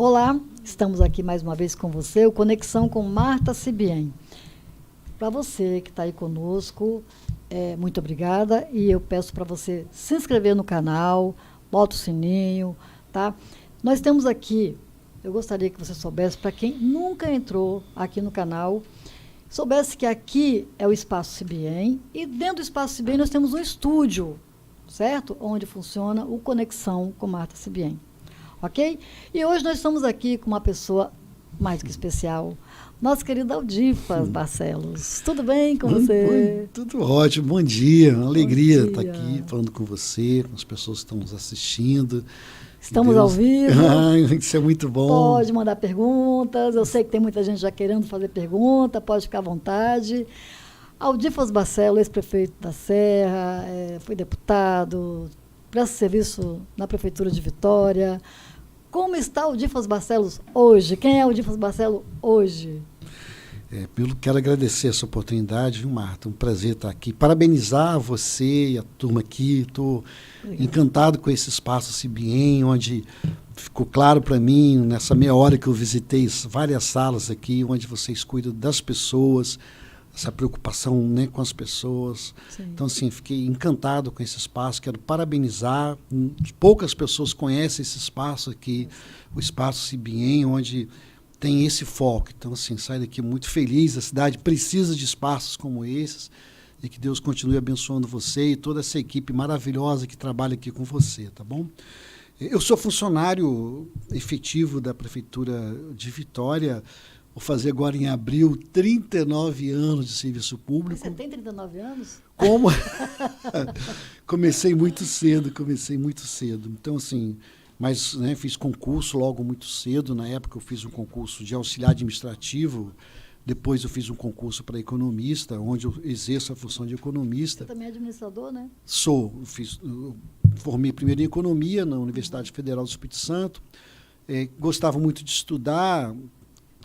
Olá, estamos aqui mais uma vez com você, o Conexão com Marta Sibien. Para você que está aí conosco, muito obrigada e eu peço para você se inscrever no canal, bota o sininho, tá? Nós temos aqui, eu gostaria que você soubesse, para quem nunca entrou aqui no canal, soubesse que aqui é o Espaço Sibien e dentro do Espaço Sibien nós temos um estúdio, certo? Onde funciona o Conexão com Marta Sibien. Ok? E hoje nós estamos aqui com uma pessoa mais que especial, nossa querida Aldifas Barcelos. Tudo bem com você? Tudo ótimo, bom dia, uma alegria estar aqui falando com você, com as pessoas que estão nos assistindo. Estamos ao vivo. Isso é muito bom. Pode mandar perguntas, eu sei que tem muita gente já querendo fazer pergunta, pode ficar à vontade. Aldifas Barcelos, ex-prefeito da Serra, foi deputado, presta serviço na Prefeitura de Vitória. Como está o Aldifas Barcelos hoje? Quem é o Aldifas Barcelos hoje? Quero agradecer essa oportunidade, viu, Marta? Um prazer estar aqui. Parabenizar você e a turma aqui. Estou encantado com esse espaço Sibien, onde ficou claro para mim, nessa meia hora que eu visitei várias salas aqui, onde vocês cuidam das pessoas, essa preocupação, né, com as pessoas. Sim. Então, assim, fiquei encantado com esse espaço, quero parabenizar. Poucas pessoas conhecem esse espaço aqui, o Espaço Sibien, onde tem esse foco. Então, assim, saio daqui muito feliz, a cidade precisa de espaços como esses, e que Deus continue abençoando você e toda essa equipe maravilhosa que trabalha aqui com você, tá bom? Eu sou funcionário efetivo da Prefeitura de Vitória. Vou fazer agora em abril 39 anos de serviço público. Você tem 39 anos? Como? Comecei muito cedo. Então, assim, mas né, fiz concurso logo muito cedo. Na época eu fiz um concurso de auxiliar administrativo. Depois eu fiz um concurso para economista, onde eu exerço a função de economista. Você também é administrador, né? Sou. Eu formei primeiro em economia na Universidade Federal do Espírito Santo. Gostava muito de estudar.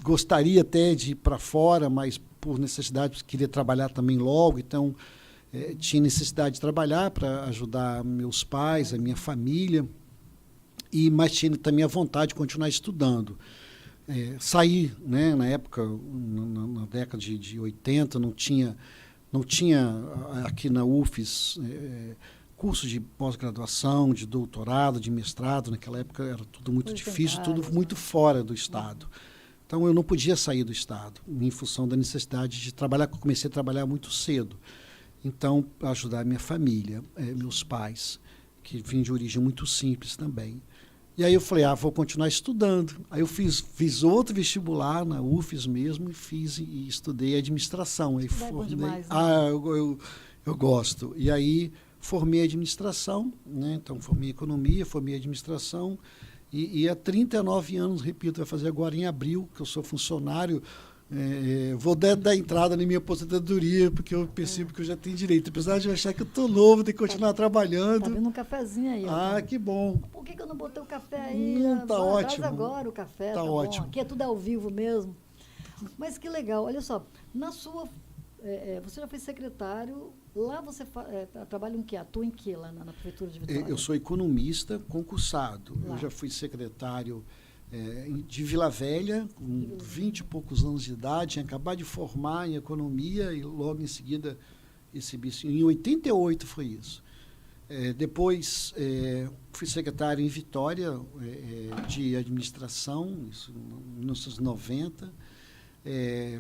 Gostaria até de ir para fora, mas por necessidade queria trabalhar também logo, então tinha necessidade de trabalhar para ajudar meus pais, a minha família, mas tinha também a vontade de continuar estudando. Saí, né, na época, na década de 80, não tinha aqui na UFES curso de pós-graduação, de doutorado, de mestrado, naquela época era tudo muito difícil, tudo muito fora do estado. Então, eu não podia sair do estado, em função da necessidade de trabalhar, que eu comecei a trabalhar muito cedo. Então, para ajudar a minha família, meus pais, que vinham de origem muito simples também. E aí eu falei, vou continuar estudando. Aí eu fiz outro vestibular na UFES mesmo, e estudei administração. Aí formei, demais, né? Eu gosto. E aí formei administração, né? Então, formei economia, formei administração. E há 39 anos, repito, vai fazer agora em abril, que eu sou funcionário, vou dar entrada na minha aposentadoria, porque eu percebo que eu já tenho direito. Apesar de eu achar que eu estou novo, tenho que continuar trabalhando. Tá vendo um cafezinho aí. Que bom. Por que eu não botei o café aí? Tá ótimo. Traz agora o café, tá ótimo. Bom. Aqui é tudo ao vivo mesmo. Mas que legal, olha só, na sua... você já foi secretário, lá você trabalha em que? Atua em que lá na Prefeitura de Vitória? Eu sou economista concursado. Lá. Eu já fui secretário de Vila Velha, com 20 e poucos anos de idade, tinha acabado de formar em economia e logo em seguida recebi isso. Em 88 foi isso. Depois fui secretário em Vitória de administração, isso em 1990.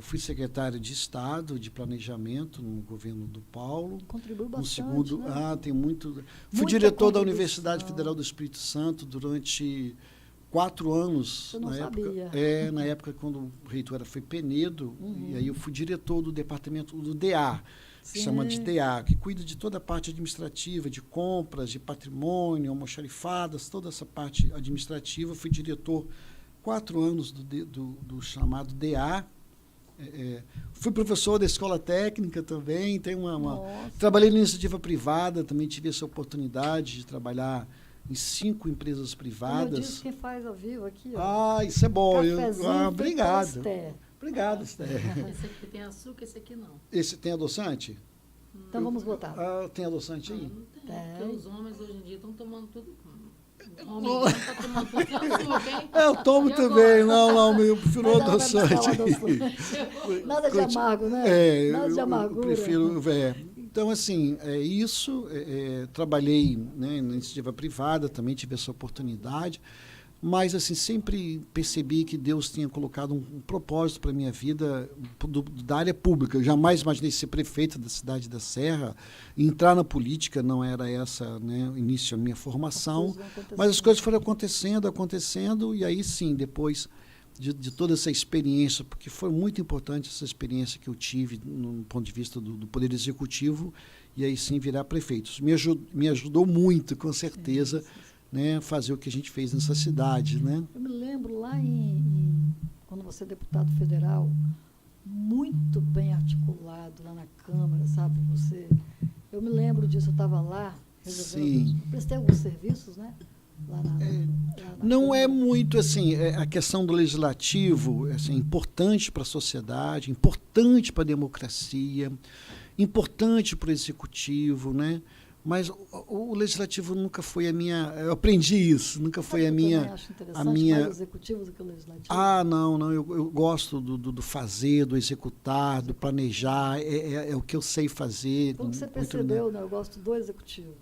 Fui secretário de Estado de Planejamento no governo do Paulo. Contribuiu bastante. Segundo, né? Tem muito. Fui diretor da Universidade Federal do Espírito Santo durante 4 anos. Eu não sabia. Na época, quando o reitor foi Penedo, e aí eu fui diretor do departamento do DA, que chama de DA, que cuida de toda a parte administrativa, de compras, de patrimônio, almoxarifadas, toda essa parte administrativa. Fui diretor 4 anos do chamado DA. Fui professor da escola técnica também. Trabalhei na iniciativa privada, também tive essa oportunidade de trabalhar em 5 empresas privadas. Como eu disse, quem faz ao vivo aqui, ó. Isso é bom. Obrigado. Obrigado, Esther. Esse aqui tem açúcar, esse aqui não. Esse tem adoçante? Então vamos botar. Tem adoçante aí? Não tem, porque os homens hoje em dia estão tomando tudo. Homem, tá tomando pouquinho açúcar, hein? Eu tomo E também, agora? não, eu prefiro Mas o ela vai buscar adoçante. o adoçante. Nada de amargo, né? Nada de Eu amargura. prefiro. Então, assim, trabalhei, né, na iniciativa privada, também tive essa oportunidade, mas assim, sempre percebi que Deus tinha colocado um propósito para a minha vida da área pública. Eu jamais imaginei ser prefeito da cidade da Serra, entrar na política, não era essa, né, o início da minha formação, mas as coisas foram acontecendo, e aí sim, depois de toda essa experiência, porque foi muito importante essa experiência que eu tive no ponto de vista do Poder Executivo, e aí sim virar prefeito. Isso me ajudou muito, com certeza, sim. Né, fazer o que a gente fez nessa cidade. Né? Eu me lembro lá quando você é deputado federal, muito bem articulado lá na Câmara, sabe? Eu me lembro disso, eu estava lá, resolvendo, prestei alguns serviços, né? Lá na não Câmara. É muito assim, a questão do legislativo é assim, importante para a sociedade, importante para a democracia, importante para o executivo, né? Mas o legislativo nunca foi a minha. Eu aprendi isso, nunca foi a minha. Eu acho interessante mais o executivo do que o legislativo. Não, eu gosto do fazer, do executar, do planejar, é o que eu sei fazer. Como você percebeu, né? Eu gosto do executivo.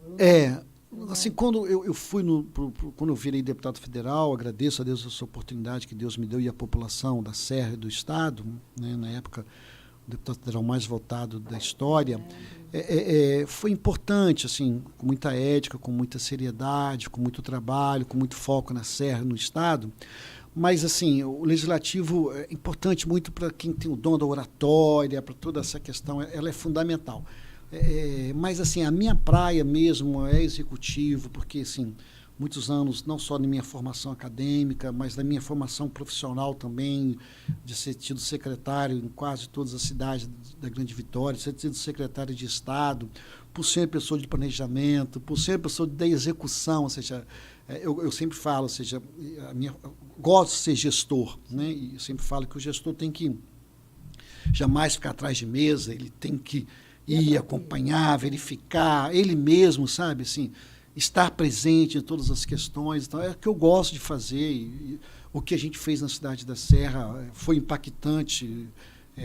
Assim, quando eu fui quando eu virei deputado federal, agradeço a Deus essa oportunidade que Deus me deu e a população da Serra e do Estado, né, na época, o deputado federal mais votado da história, foi importante, assim, com muita ética, com muita seriedade, com muito trabalho, com muito foco na Serra e no Estado. Mas, assim, o legislativo é importante muito para quem tem o dom da oratória, para toda essa questão, ela é fundamental. Mas, assim, a minha praia mesmo é executivo, porque, assim, muitos anos, não só na minha formação acadêmica, mas na minha formação profissional também, de ser tido secretário em quase todas as cidades da Grande Vitória, de ser tido secretário de Estado, por ser pessoa de planejamento, por ser pessoa da execução, ou seja, eu sempre falo, ou seja, gosto de ser gestor, né? E eu sempre falo que o gestor tem que jamais ficar atrás de mesa, ele tem que ir acompanhar, verificar, ele mesmo, sabe, assim, estar presente em todas as questões. Então, é o que eu gosto de fazer. E o que a gente fez na cidade da Serra foi impactante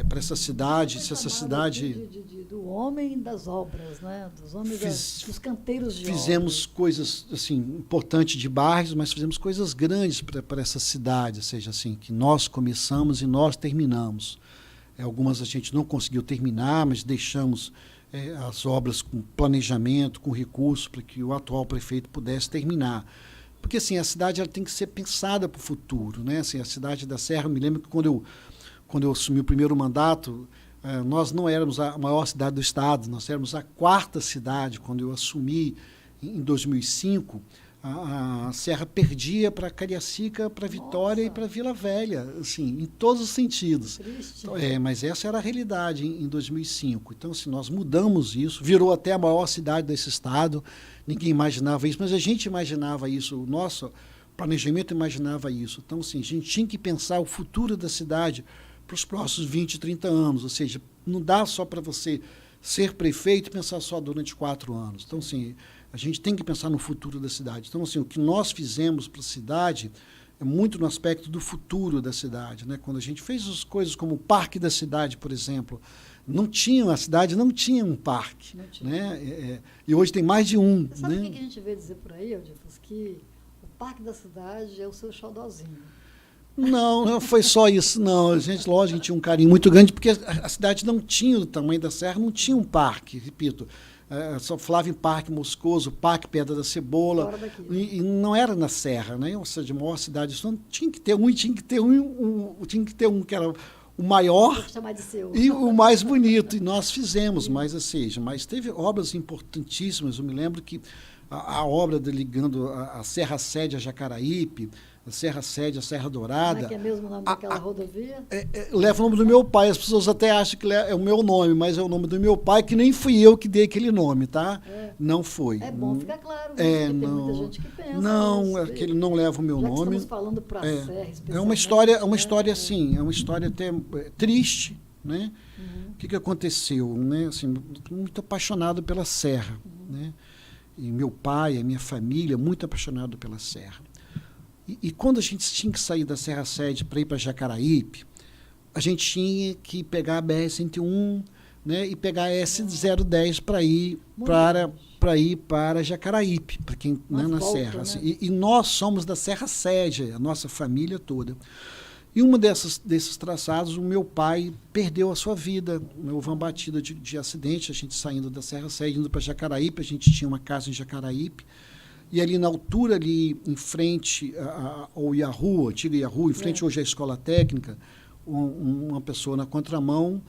para essa cidade. Se essa cidade do homem das obras, né? Dos homens dos canteiros de obras. Fizemos coisas assim importantes de bairros, mas fizemos coisas grandes para essa cidade, ou seja, assim, que nós começamos e nós terminamos. Algumas a gente não conseguiu terminar, mas deixamos as obras com planejamento, com recursos, para que o atual prefeito pudesse terminar. Porque assim, a cidade ela tem que ser pensada para o futuro. Né? Assim, a cidade da Serra, eu me lembro que quando eu assumi o primeiro mandato, nós não éramos a maior cidade do estado, nós éramos a 4ª cidade. Quando eu assumi em 2005, a Serra perdia para Cariacica, para Vitória e para Vila Velha, assim, em todos os sentidos. Então, mas essa era a realidade em 2005. Então, assim, nós mudamos isso, virou até a maior cidade desse estado, ninguém imaginava isso, mas a gente imaginava isso, o nosso planejamento imaginava isso. Então, assim, a gente tinha que pensar o futuro da cidade para os próximos 20, 30 anos, ou seja, não dá só para você ser prefeito e pensar só durante 4 anos. Então, assim, a gente tem que pensar no futuro da cidade. Então, assim, o que nós fizemos para a cidade é muito no aspecto do futuro da cidade. Né? Quando a gente fez as coisas como o Parque da Cidade, por exemplo, a cidade não tinha um parque. Né? E hoje tem mais de um. Sabe o né? que a gente vê dizer por aí, Eudifus? Que o Parque da Cidade é o seu xodózinho. Não foi só isso, não. A gente, lógico, tinha um carinho muito grande, porque a cidade não tinha o tamanho da Serra, não tinha um parque, repito. Só falava em Parque Moscoso, Parque Pedra da Cebola, e não era na Serra, né? Ou seja, a maior cidade, então tinha que ter um, e tinha que ter um que era o maior e o mais bonito, e nós fizemos, mas teve obras importantíssimas. Eu me lembro que a obra ligando a Serra Sede a Jacaraípe, a Serra Sede, a Serra Dourada. Não é que é mesmo o nome daquela rodovia? Leva o nome do meu pai. As pessoas até acham que é o meu nome, mas é o nome do meu pai, que nem fui eu que dei aquele nome, tá? Não foi. É bom ficar claro, porque tem muita gente que pensa. Não, que ele não leva o meu Já nome. Estamos falando para a Serra, é uma história assim, é uma história até triste, né? O que aconteceu, né? Assim, muito apaixonado pela Serra, né? e meu pai, a minha família, muito apaixonado pela serra. E quando a gente tinha que sair da Serra Sede para ir para Jacaraípe, a gente tinha que pegar a BR-101, né, e pegar a S010 para ir para Jacaraípe, para quem, né, na volta, serra. Né? Assim. E nós somos da Serra Sede, a nossa família toda. E um desses traçados, o meu pai perdeu a sua vida. Houve uma batida de acidente, a gente saindo da Serra Sede, indo para Jacaraípe, a gente tinha uma casa em Jacaraípe, e ali na altura, ali em frente ao Yahoo, antigo Yahoo, em frente hoje à Escola Técnica, uma pessoa na contramão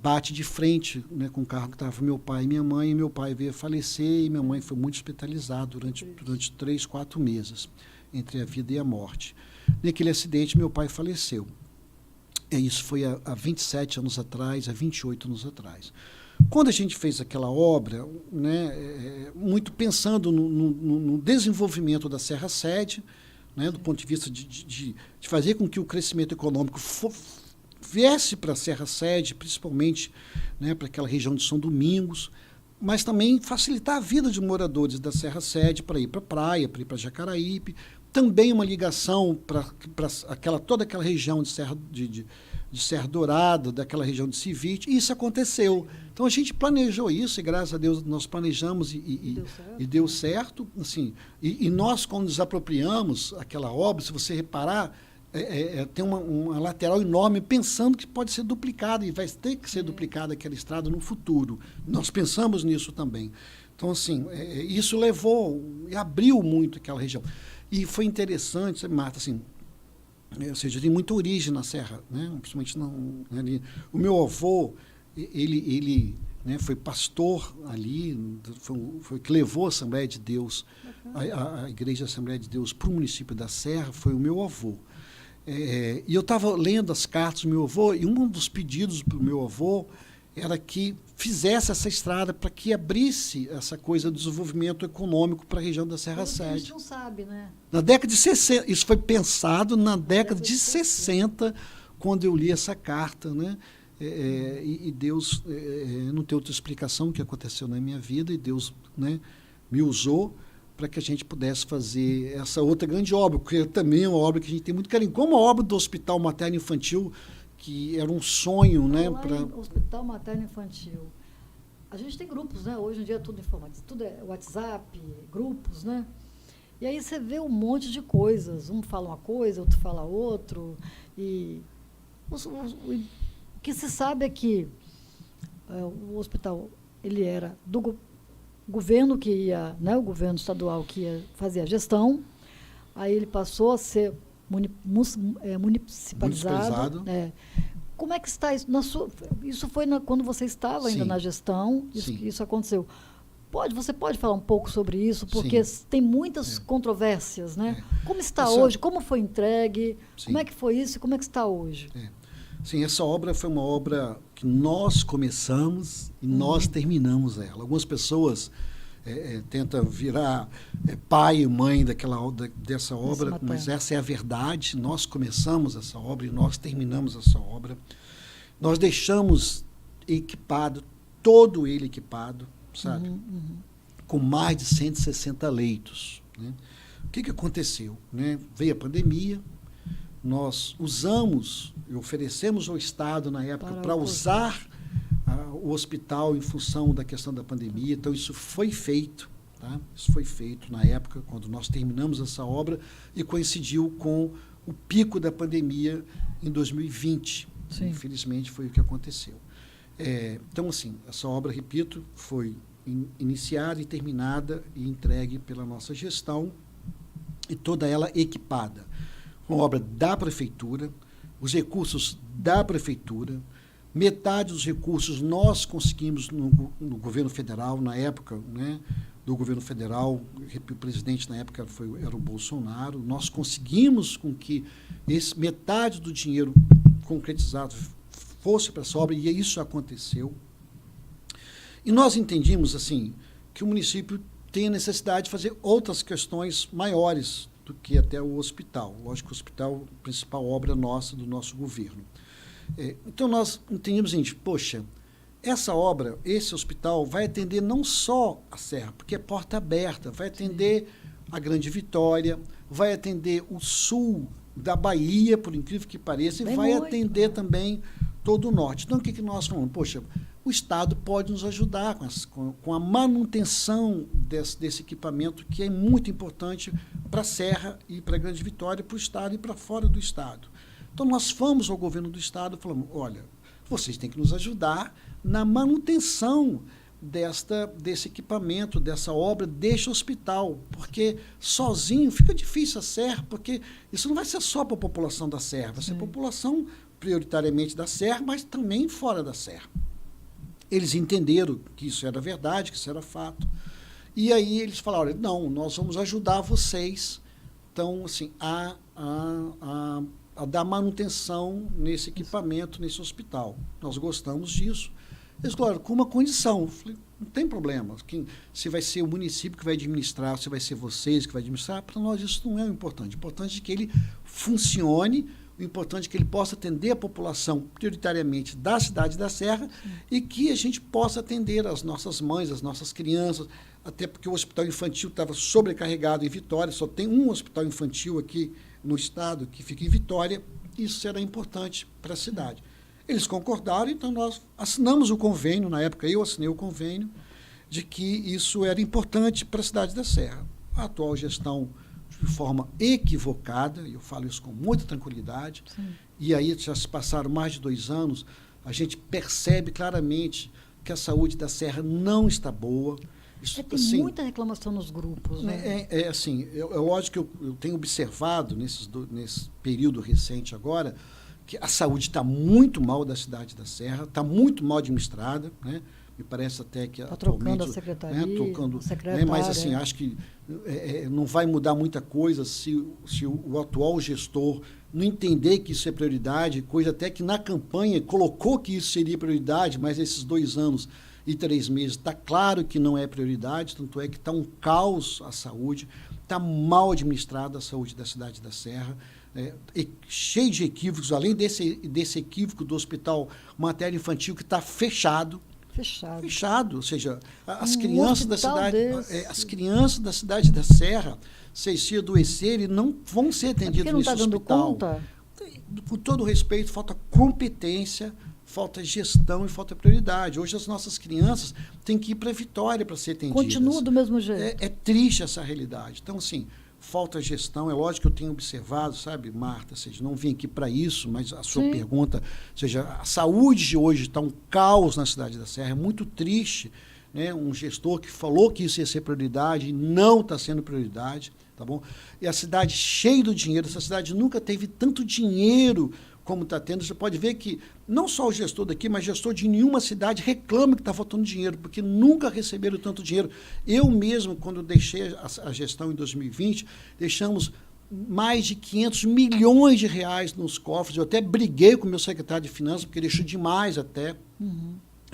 bate de frente, né, com o carro que estava meu pai e minha mãe, e meu pai veio a falecer, e minha mãe foi muito hospitalizada durante 3, 4 meses, entre a vida e a morte. Naquele acidente, meu pai faleceu. Isso foi há 27 anos atrás, há 28 anos atrás. Quando a gente fez aquela obra, né, muito pensando no desenvolvimento da Serra Sede, né, do ponto de vista de fazer com que o crescimento econômico viesse para a Serra Sede, principalmente, né, para aquela região de São Domingos, mas também facilitar a vida de moradores da Serra Sede para ir para a praia, para ir para Jacaraípe, também uma ligação para toda aquela região de Serra Dourada, daquela região de Civite, e isso aconteceu. Então a gente planejou isso, e graças a Deus nós planejamos e deu certo. Assim, e nós, quando nos apropriamos aquela obra, se você reparar, tem uma lateral enorme, pensando que pode ser duplicada, e vai ter que ser duplicada aquela estrada no futuro. Nós pensamos nisso também. Então, assim, isso levou e abriu muito aquela região. E foi interessante, sabe, Marta, assim, ou seja, tem muita origem na Serra, né? Principalmente ali. O meu avô, ele né, foi pastor ali, foi que levou a Assembleia de Deus, a Igreja Assembleia de Deus para o município da Serra, foi o meu avô. E eu estava lendo as cartas do meu avô, e um dos pedidos para o meu avô era que fizesse essa estrada para que abrisse essa coisa do desenvolvimento econômico para a região da Serra Sede. A gente não sabe, né? Na década de 60, isso foi pensado na década de 60, quando eu li essa carta, né? E Deus, não tem outra explicação que aconteceu na minha vida, e Deus, né, me usou para que a gente pudesse fazer essa outra grande obra, porque também é uma obra que a gente tem muito carinho, como a obra do Hospital Materno Infantil, que era um sonho, né? Hospital Materno Infantil. A gente tem grupos, né? Hoje em dia é tudo informático, tudo é WhatsApp, grupos, né? E aí você vê um monte de coisas. Um fala uma coisa, outro fala outro. E o que se sabe é que o hospital ele era do governo que ia, né? O governo estadual que ia fazer a gestão. Aí ele passou a ser municipalizado. Como é que está isso? Isso foi quando você estava ainda na gestão, isso aconteceu. Você pode falar um pouco sobre isso, porque tem muitas controvérsias, né? Como está hoje? Como foi entregue? Como é que foi isso e como é que está hoje? Sim, essa obra foi uma obra que nós começamos e nós terminamos ela. Algumas pessoas tentam virar pai e mãe dessa obra, mas essa é a verdade. Nós começamos essa obra e nós terminamos essa obra. Nós deixamos equipado, todo ele equipado, sabe? Com mais de 160 leitos. Né? O que aconteceu? Né? Veio a pandemia, nós oferecemos ao Estado na época para usar o hospital em função da questão da pandemia. Então, isso foi feito. Tá? Isso foi feito na época, quando nós terminamos essa obra, e coincidiu com o pico da pandemia em 2020. Infelizmente, foi o que aconteceu. Então, assim, essa obra, repito, foi iniciada e terminada e entregue pela nossa gestão, e toda ela equipada. Uma obra da Prefeitura, os recursos da Prefeitura, metade dos recursos nós conseguimos no governo federal, na época, né, do governo federal, o presidente na época era o Bolsonaro, nós conseguimos com que metade do dinheiro concretizado fosse para essa obra, e isso aconteceu. E nós entendimos assim, que o município tem a necessidade de fazer outras questões maiores do que até o hospital. Lógico que o hospital é a principal obra nossa, do nosso governo. Então, nós entendemos o seguinte, poxa, essa obra, esse hospital, vai atender não só a Serra, porque é porta aberta, vai atender a Grande Vitória, vai atender o sul da Bahia, por incrível que pareça, e vai atender também todo o norte. Então, o que nós falamos? Poxa, o Estado pode nos ajudar com a manutenção desse equipamento, que é muito importante para a Serra e para a Grande Vitória, para o Estado e para fora do Estado. Então, nós fomos ao governo do Estado e falamos, olha, vocês têm que nos ajudar na manutenção desse equipamento, dessa obra, deste hospital, porque sozinho fica difícil a Serra, porque isso não vai ser só para a população da Serra, vai ser a população prioritariamente da Serra, mas também fora da Serra. Eles entenderam que isso era verdade, que isso era fato, e aí eles falaram, olha, não, nós vamos ajudar vocês, então, assim, a dar manutenção nesse equipamento, nesse hospital. Nós gostamos disso. Eles falaram, com uma condição. Eu falei, não tem problema. Se vai ser o município que vai administrar, se vai ser vocês que vai administrar, para nós isso não é o importante. O importante é que ele funcione, o importante é que ele possa atender a população, prioritariamente da cidade da Serra, e que a gente possa atender as nossas mães, as nossas crianças, até porque o hospital infantil estava sobrecarregado em Vitória, só tem um hospital infantil aqui no estado, que fica em Vitória, isso era importante para a cidade. Eles concordaram, então nós assinamos o convênio, na época eu assinei o convênio, de que isso era importante para a cidade da Serra. A atual gestão, de forma equivocada, e eu falo isso com muita tranquilidade, e aí já se passaram mais de 2 anos, a gente percebe claramente que a saúde da Serra não está boa. Isso, tem muita reclamação nos grupos. Né? É lógico que eu tenho observado nesse período recente agora que a saúde está muito mal da cidade da Serra, está muito mal administrada, né? Me parece até que está trocando a secretaria, mas assim, acho que não vai mudar muita coisa se o atual gestor não entender que isso é prioridade, coisa até que na campanha colocou que isso seria prioridade, mas esses 2 anos e 3 meses está claro que não é prioridade, tanto é que está um caos a saúde, está mal administrada a saúde da cidade da Serra, cheio de equívocos, além desse equívoco do hospital materno infantil que está fechado, ou seja, as crianças da cidade da Serra, se adoecerem, não vão ser atendidas nesse hospital. Conta? Com todo respeito, falta competência, falta gestão e falta prioridade. Hoje as nossas crianças têm que ir para Vitória para ser atendidas. Continua do mesmo jeito. É triste essa realidade. Então, assim, falta gestão. É lógico que eu tenho observado, sabe, Marta, ou seja, não vim aqui para isso, mas a sua pergunta, ou seja, a saúde de hoje está um caos na cidade da Serra, é muito triste, né? Um gestor que falou que isso ia ser prioridade e não está sendo prioridade, tá bom? E a cidade cheia do dinheiro, essa cidade nunca teve tanto dinheiro como está tendo. Você pode ver que não só o gestor daqui, mas gestor de nenhuma cidade reclama que está faltando dinheiro, porque nunca receberam tanto dinheiro. Eu mesmo, quando deixei a gestão em 2020, deixamos mais de 500 milhões de reais nos cofres. Eu até briguei com o meu secretário de Finanças, porque deixou demais até.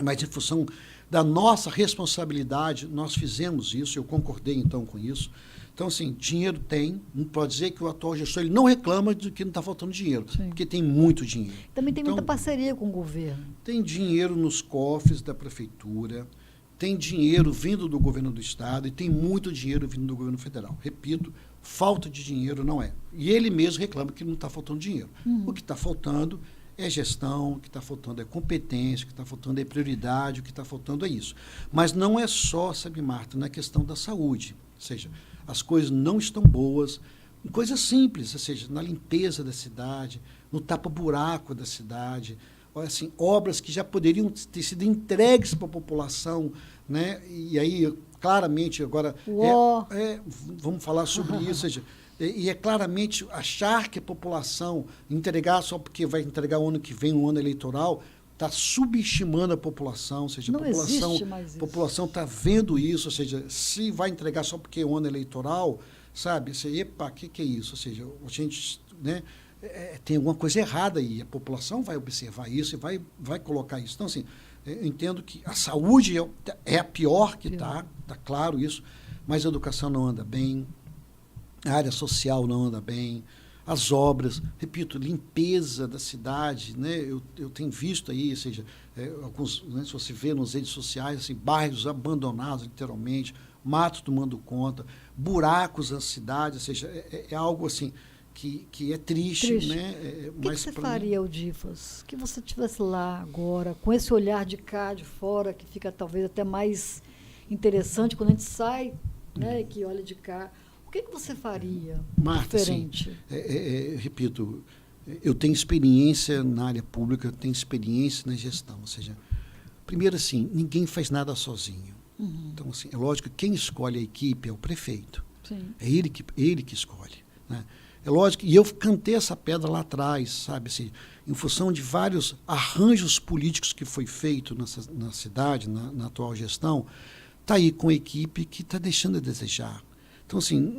Mas em função da nossa responsabilidade, nós fizemos isso, eu concordei então com isso. Então, assim, dinheiro tem, não pode dizer que o atual gestor ele não reclama de que não está faltando dinheiro, porque tem muito dinheiro. Também tem muita parceria com o governo. Tem dinheiro nos cofres da prefeitura, tem dinheiro vindo do governo do estado e tem muito dinheiro vindo do governo federal. Repito, falta de dinheiro não é. E ele mesmo reclama que não está faltando dinheiro. O que está faltando é gestão, o que está faltando é competência, o que está faltando é prioridade, o que está faltando é isso. Mas não é só, sabe, Marta, na questão da saúde. Ou seja, as coisas não estão boas, coisas simples, ou seja, na limpeza da cidade, no tapa-buraco da cidade, assim, obras que já poderiam ter sido entregues para a população, né? E aí, claramente, agora, vamos falar sobre isso, ou seja, e é claramente achar que a população entregar só porque vai entregar o ano que vem, um ano eleitoral, está subestimando a população, ou seja, a população está vendo isso, ou seja, se vai entregar só porque é um ano eleitoral, sabe, epa, o que é isso? Ou seja, a gente, né, tem alguma coisa errada aí, a população vai observar isso e vai colocar isso. Então, assim, eu entendo que a saúde é a pior que está claro isso, mas a educação não anda bem, a área social não anda bem, as obras, repito, limpeza da cidade, né? Eu tenho visto aí, ou seja, alguns, né, se você vê nas redes sociais, assim, bairros abandonados, literalmente, mato tomando conta, buracos na cidade, ou seja, é algo assim que é triste, né? O que você faria, Eudifas? Que você estivesse lá agora, com esse olhar de cá, de fora, que fica talvez até mais interessante quando a gente sai, né, e que olha de cá. O que você faria, Marta, diferente? Repito, eu tenho experiência na área pública, eu tenho experiência na gestão. Ou seja, primeiro assim, ninguém faz nada sozinho. Então, assim, é lógico que quem escolhe a equipe é o prefeito. Sim. É ele que escolhe, né? É lógico, e eu cantei essa pedra lá atrás, sabe, assim, em função de vários arranjos políticos que foi feito na cidade, na atual gestão, está aí com a equipe que está deixando a desejar. Então, assim,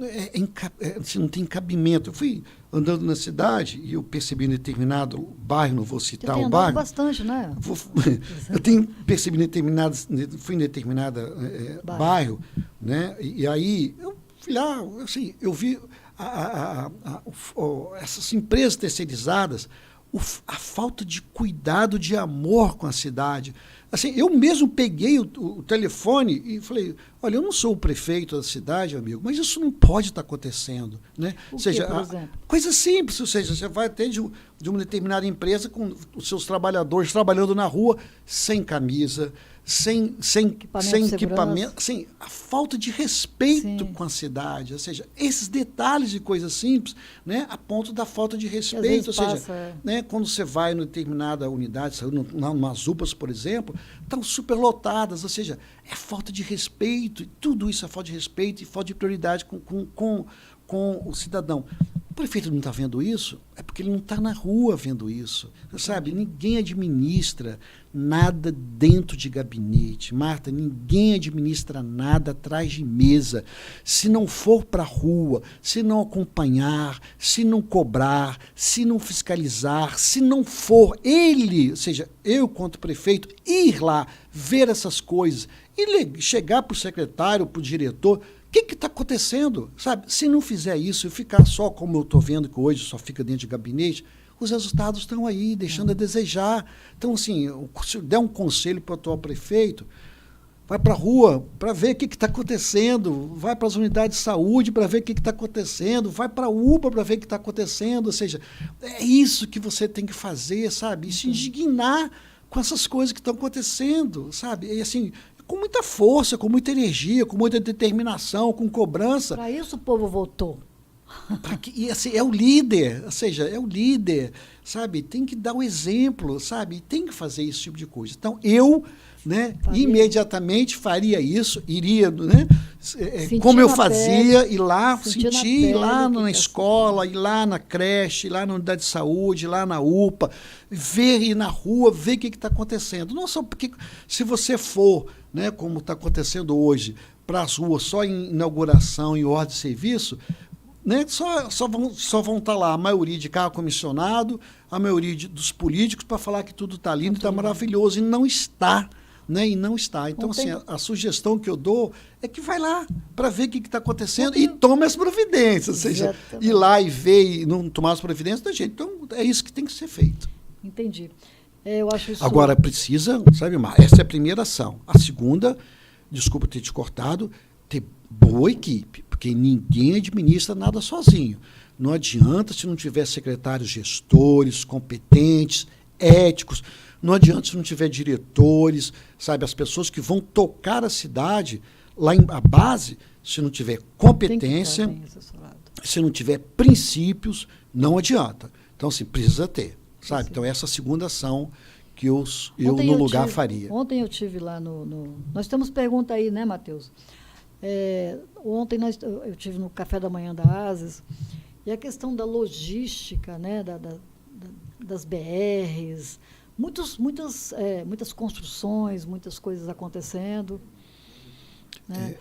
assim, não tem cabimento. Eu fui andando na cidade e eu percebi em determinado bairro, não vou citar o bairro. Bastante, né? Eu tenho percebido fui em determinado bairro, né? E aí eu fui lá, assim, eu vi essas empresas terceirizadas, a falta de cuidado, de amor com a cidade. Assim, eu mesmo peguei o telefone e falei, olha, eu não sou o prefeito da cidade, amigo, mas isso não pode estar acontecendo, né? Ou seja, por exemplo? Coisa simples, ou seja, você vai até de uma determinada empresa com os seus trabalhadores trabalhando na rua sem camisa, sem equipamento, assim, a falta de respeito com a cidade, ou seja, esses detalhes de coisas simples, né, a ponto da falta de respeito, ou seja, né, quando você vai em determinada unidade, nas UPAs, por exemplo, estão superlotadas, ou seja, é falta de respeito, e tudo isso é falta de respeito e falta de prioridade com o cidadão. O prefeito não está vendo isso, é porque ele não está na rua vendo isso. Sabe? Ninguém administra nada dentro de gabinete. Marta, ninguém administra nada atrás de mesa. Se não for para a rua, se não acompanhar, se não cobrar, se não fiscalizar, se não for ele, ou seja, eu, quanto prefeito, ir lá, ver essas coisas e chegar para o secretário, para o diretor, o que está acontecendo? Sabe? Se não fizer isso e ficar só como eu estou vendo que hoje só fica dentro de gabinete, os resultados estão aí, deixando a desejar. Então, assim, se eu der um conselho para o atual prefeito, vai para a rua para ver o que está acontecendo, vai para as unidades de saúde para ver o que está acontecendo, vai para a UPA para ver o que está acontecendo. Ou seja, é isso que você tem que fazer, sabe? E se indignar com essas coisas que estão acontecendo, sabe? E assim, com muita força, com muita energia, com muita determinação, com cobrança. Para isso o povo votou. E assim, é o líder, ou seja, é o líder, sabe? Tem que dar o exemplo, sabe? Tem que fazer esse tipo de coisa. Então, eu, né, imediatamente faria isso, iria, né, como eu fazia, ir lá, sentir, ir lá na escola, ir lá na creche, ir lá na unidade de saúde, ir lá na UPA, ir na rua, ver o que está acontecendo. Não só porque, se você for, né, como está acontecendo hoje, para as ruas só em inauguração, em ordem de serviço, né, só vão estar lá a maioria de carro comissionado, a maioria dos políticos para falar que tudo está lindo, está maravilhoso, e não está. Né, e não está. Então, assim, a sugestão que eu dou é que vai lá para ver o que está acontecendo e tome as providências. Ou seja, ir lá e ver e não tomar as providências da gente. Então, é isso que tem que ser feito. Entendi. Eu acho isso... Agora, precisa, sabe, Mar, essa é a primeira ação. A segunda, desculpa ter te cortado, ter boa equipe, porque ninguém administra nada sozinho. Não adianta se não tiver secretários gestores, competentes, éticos. Não adianta se não tiver diretores, sabe, as pessoas que vão tocar a cidade, lá a base, se não tiver competência, se não tiver princípios, não adianta. Então, assim, precisa ter, sabe? Sim. Então, essa é a segunda ação que eu no lugar faria. Ontem eu tive lá Nós temos pergunta aí, né, Matheus? Ontem eu tive no café da manhã da ASES, e a questão da logística, né, das BRs, muitas construções, muitas coisas acontecendo. Né?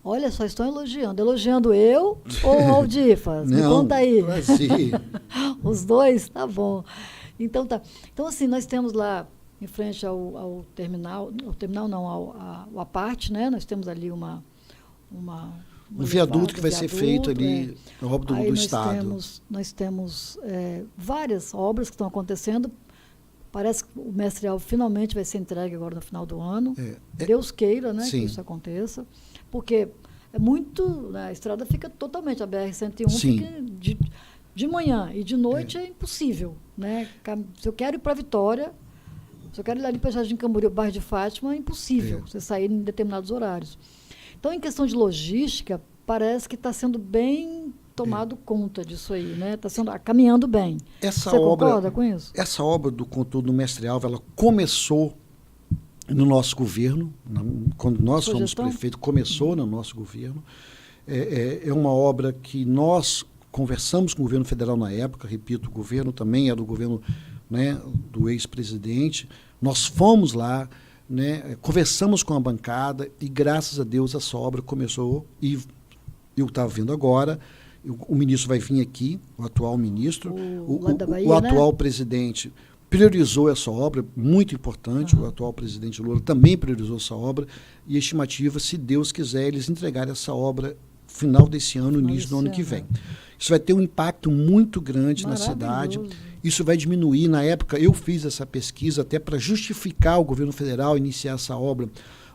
Olha só, estão elogiando. Elogiando eu ou o Aldifas? Me conta aí. Sim. Os dois? Tá bom. Então, tá. Então, assim, nós temos lá, em frente ao terminal, ao aparte, né? Nós temos ali O viaduto que vai ser feito ali, a obra do Estado. Nós temos várias obras que estão acontecendo. Parece que o Mestre Alves finalmente vai ser entregue agora no final do ano. Deus queira, né, que isso aconteça. Porque é muito... Né, a estrada fica totalmente... A BR-101 fica de manhã e de noite é impossível. Né? Se eu quero ir para Vitória, se eu quero ir ali para Jardim Camboriú, bairro de Fátima, é impossível você sair em determinados horários. Então, em questão de logística, parece que está sendo bem tomado conta disso aí, né? Está caminhando bem. Você concorda com isso? Essa obra do contorno do Mestre Alves, ela começou no nosso governo, quando nós fomos prefeito, começou no nosso governo. É uma obra que nós conversamos com o governo federal na época, repito, o governo também era do governo, né, do ex-presidente. Nós fomos lá, né, conversamos com a bancada e, graças a Deus, essa obra começou. E eu estava vendo agora, o ministro vai vir aqui, o atual ministro, o atual presidente priorizou essa obra, muito importante, o atual presidente Lula também priorizou essa obra, e a estimativa, se Deus quiser, eles entregarem essa obra final desse ano, início do ano que vem. Isso vai ter um impacto muito grande na cidade. Isso vai diminuir. Na época, eu fiz essa pesquisa até para justificar o governo federal iniciar essa obra,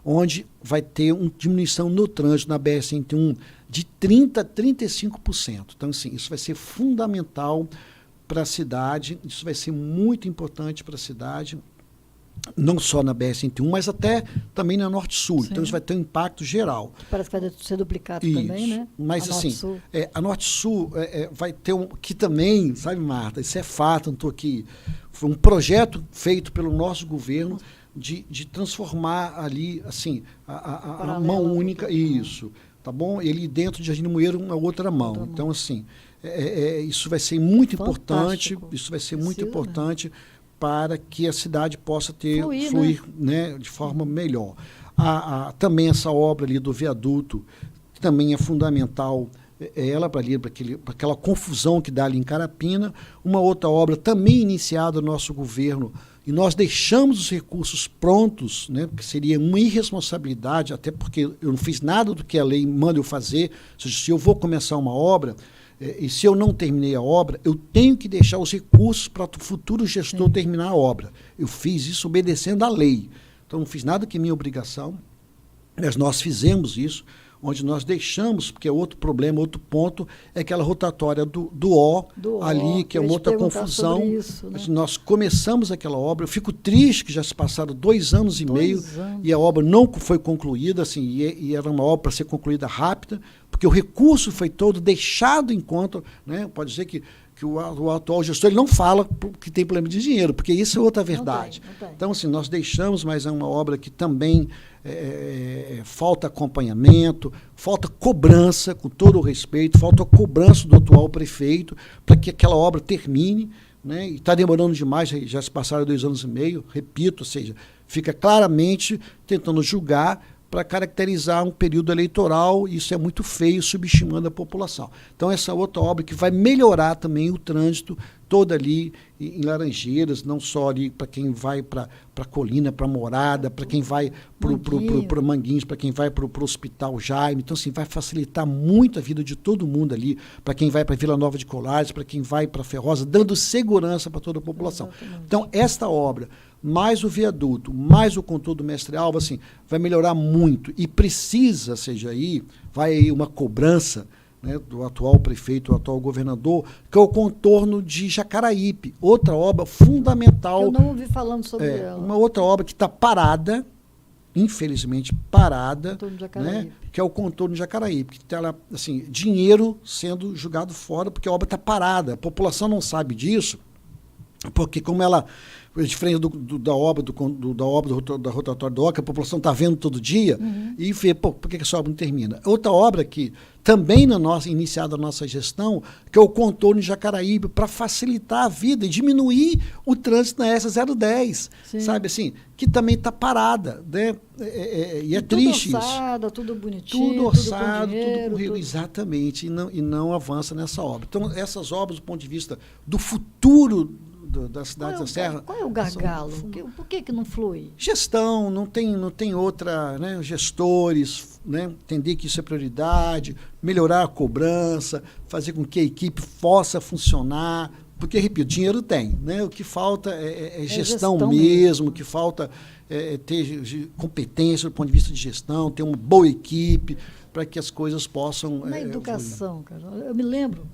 onde vai ter uma diminuição no trânsito na BR-101 de 30% a 35%. Então, assim, isso vai ser fundamental para a cidade, isso vai ser muito importante para a cidade, não só na BR-101, mas até também na Norte-Sul. Então, isso vai ter um impacto geral. Parece que vai ser duplicado também, né? Mas, assim, a Norte-Sul vai ter que também, sabe, Marta, isso é fato, não estou aqui. Foi um projeto feito pelo nosso governo de transformar ali, assim, a mão única, isso, tá bom? Ele dentro de Jardim Limoeiro, uma outra mão. Então, assim, isso vai ser muito importante, isso vai ser muito importante para que a cidade possa fluir, né, de forma melhor. Também essa obra ali do viaduto, que também é fundamental, ela para aquela confusão que dá ali em Carapina. Uma outra obra também iniciada no nosso governo, e nós deixamos os recursos prontos, né, porque seria uma irresponsabilidade, até porque eu não fiz nada do que a lei manda eu fazer. Ou seja, se eu vou começar uma obra, e se eu não terminei a obra, eu tenho que deixar os recursos para o futuro gestor terminar a obra. Eu fiz isso obedecendo à lei. Então, não fiz nada que é minha obrigação, mas nós fizemos isso, onde nós deixamos, porque é outro problema, outro ponto, é aquela rotatória do O ali, que é uma outra confusão. Isso, né? Nós começamos aquela obra, eu fico triste que já se passaram 2 anos e meio e a obra não foi concluída, assim, e era uma obra para ser concluída rápida, porque o recurso foi todo deixado em conta, né? Pode dizer que o atual gestor ele não fala que tem problema de dinheiro, porque isso é outra verdade. Não tem. Então, assim, nós deixamos, mas é uma obra que também falta acompanhamento, falta cobrança, com todo o respeito, falta cobrança do atual prefeito para que aquela obra termine, né? E está demorando demais, já se passaram 2 anos e meio, repito, ou seja, fica claramente tentando julgar para caracterizar um período eleitoral, e isso é muito feio, subestimando a população. Então, essa outra obra que vai melhorar também o trânsito todo ali em Laranjeiras, não só ali para quem vai para a Colina, para a Morada, para quem vai para Manguinhos, para quem vai para o Hospital Jaime. Então, assim, vai facilitar muito a vida de todo mundo ali, para quem vai para Vila Nova de Colares, para quem vai para Ferrosa, dando segurança para toda a população. Exatamente. Então, esta obra, mais o viaduto, mais o contorno do Mestre Alves, assim, vai melhorar muito. E precisa, seja aí, vai aí uma cobrança, né, do atual prefeito, do atual governador, que é o contorno de Jacaraípe. Outra obra fundamental. Eu não ouvi falando sobre ela. Uma outra obra que está parada, infelizmente parada, né, que é o contorno de Jacaraípe, que está, assim, dinheiro sendo jogado fora porque a obra está parada. A população não sabe disso, porque como ela, diferente da obra da rotatória do O, que a população está vendo todo dia, e vê, por que essa obra não termina? Outra obra que também iniciada na nossa gestão, que é o contorno de Jacaraípe, para facilitar a vida e diminuir o trânsito na S010, sabe assim, que também está parada, né? E é triste isso. Tudo orçado, tudo bonitinho, tudo orçado, tudo com dinheiro, tudo com tudo. Exatamente, e não avança nessa obra. Então, essas obras, do ponto de vista do futuro da cidade da Serra. Qual é o gargalo? Por que não flui? Gestão, não tem outra, né? Gestores, né? Entender que isso é prioridade, melhorar a cobrança, fazer com que a equipe possa funcionar, porque, repito, dinheiro tem, né? O que falta é gestão mesmo, o que falta é ter competência do ponto de vista de gestão, ter uma boa equipe para que as coisas possam... Na educação, cara, eu me lembro,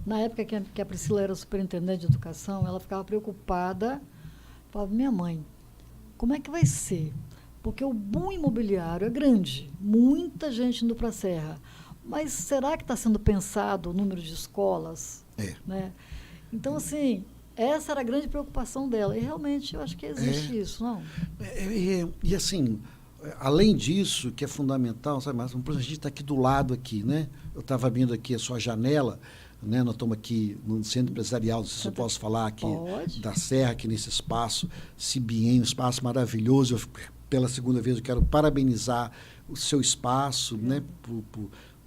na época que a Priscila era superintendente de educação, ela ficava preocupada, falava, minha mãe, como é que vai ser? Porque o boom imobiliário é grande, muita gente indo para a Serra, mas será que está sendo pensado o número de escolas? Né? Então, assim, essa era a grande preocupação dela, e realmente eu acho que existe isso, não? E assim... Além disso, que é fundamental, sabe, mas a gente está aqui do lado aqui, né? Eu estava vendo aqui a sua janela, né? Nós estamos aqui no centro empresarial, não sei se eu posso falar aqui da Serra, aqui nesse espaço, CIBIEM, um espaço maravilhoso. Pela segunda vez eu quero parabenizar o seu espaço, né?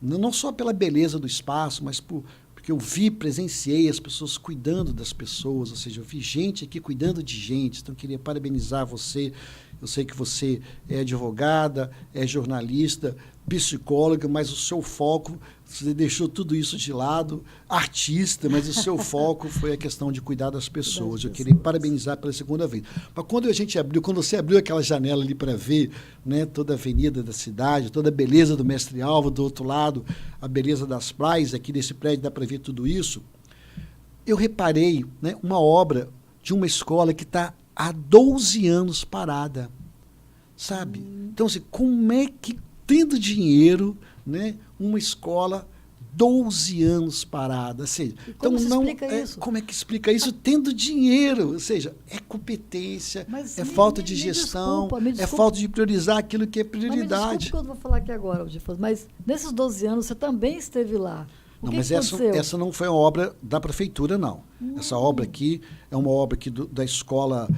Não só pela beleza do espaço, mas porque eu presenciei as pessoas cuidando das pessoas, ou seja, eu vi gente aqui cuidando de gente, então eu queria parabenizar você. Eu sei que você é advogada, é jornalista, psicóloga, mas o seu foco, você deixou tudo isso de lado, artista, mas o seu foco foi a questão de cuidar das pessoas. Eu queria parabenizar pela segunda vez. Mas quando você abriu aquela janela ali para ver, né, toda a avenida da cidade, toda a beleza do Mestre Álvaro, do outro lado, a beleza das praias, aqui nesse prédio dá para ver tudo isso, eu reparei, né, uma obra de uma escola que está há 12 anos parada, sabe? Então, assim, como é que, tendo dinheiro, né, uma escola 12 anos parada? Ou seja, como então, explica isso? Como é que explica isso tendo dinheiro? Ou seja, é competência, falta de gestão, é falta de priorizar aquilo que é prioridade. Mas me desculpa que eu vou falar aqui agora, mas nesses 12 anos você também esteve lá. Não, mas essa não foi uma obra da prefeitura, não. Essa obra aqui é uma obra aqui da escola,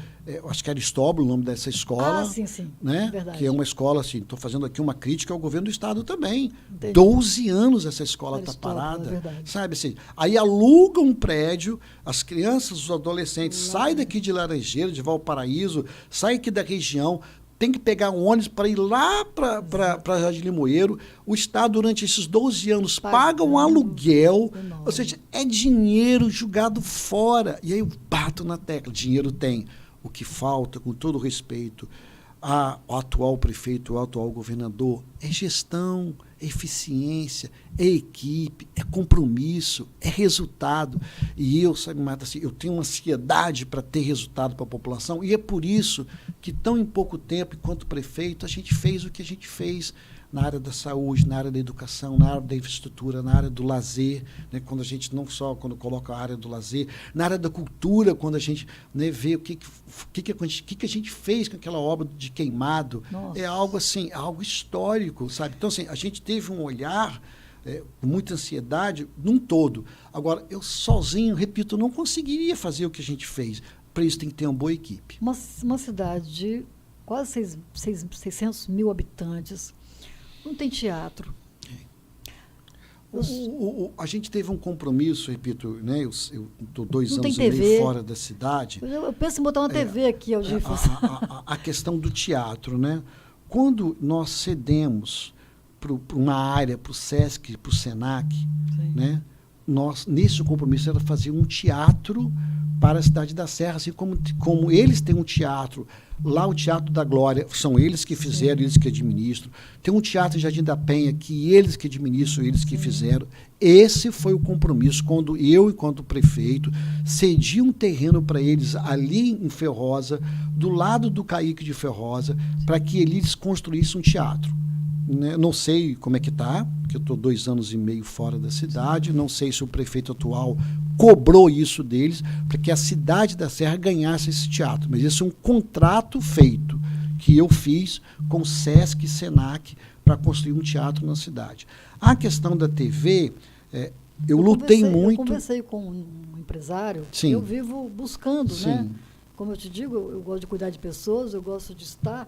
acho que era Aristóbulo, o nome dessa escola. Sim, né? Verdade. Que é uma escola, assim, estou fazendo aqui uma crítica ao governo do Estado também. Entendi. 12 anos essa escola está parada. Sabe assim? Aí alugam um prédio, as crianças, os adolescentes saem daqui de Laranjeira, de Valparaíso, saem aqui da região, tem que pegar um ônibus para ir lá para Jardim Limoeiro. O Estado, durante esses 12 anos, paga um aluguel. Ou seja, é dinheiro jogado fora. E aí eu bato na tecla. Dinheiro tem. O que falta, com todo respeito ao atual prefeito, ao atual governador, é gestão, é eficiência, é equipe, é compromisso, é resultado. E eu, sabe, Marta, assim, eu tenho uma ansiedade para ter resultado para a população, e é por isso que, tão em pouco tempo, enquanto prefeito, a gente fez o que a gente fez na área da saúde, na área da educação, na área da infraestrutura, na área do lazer, né, quando a gente não só quando coloca a área do lazer, na área da cultura, quando a gente, né, vê o que a gente fez com aquela obra de Queimado. Nossa. É algo assim, algo histórico, sabe? Então, assim, a gente teve um olhar com muita ansiedade num todo. Agora, eu sozinho, repito, não conseguiria fazer o que a gente fez. Para isso tem que ter uma boa equipe. Uma cidade de quase 600 mil habitantes, não tem teatro. A gente teve um compromisso, repito, né? Eu estou 2 anos e meio fora da cidade. Eu penso em botar uma TV aqui, Aldifas. A questão do teatro, né? Quando nós cedemos para uma área, para o SESC, para o SENAC, né? Nesse compromisso era fazer um teatro para a cidade da Serra, assim como eles têm um teatro. Lá o Teatro da Glória, são eles que fizeram, eles que administram. Tem um teatro em Jardim da Penha, que eles que administram, eles que fizeram. Esse foi o compromisso, quando eu, enquanto prefeito, cedi um terreno para eles ali em Ferrosa, do lado do Caíque de Ferrosa, para que eles construíssem um teatro. Não sei como é que está, porque eu estou 2 anos e meio fora da cidade, não sei se o prefeito atual cobrou isso deles, para que a cidade da Serra ganhasse esse teatro. Mas esse é um contrato feito, que eu fiz com o SESC e SENAC para construir um teatro na cidade. A questão da TV, eu lutei muito... Eu conversei com um empresário, Sim. Eu vivo buscando, Sim. né? Como eu te digo, eu gosto de cuidar de pessoas, eu gosto de estar...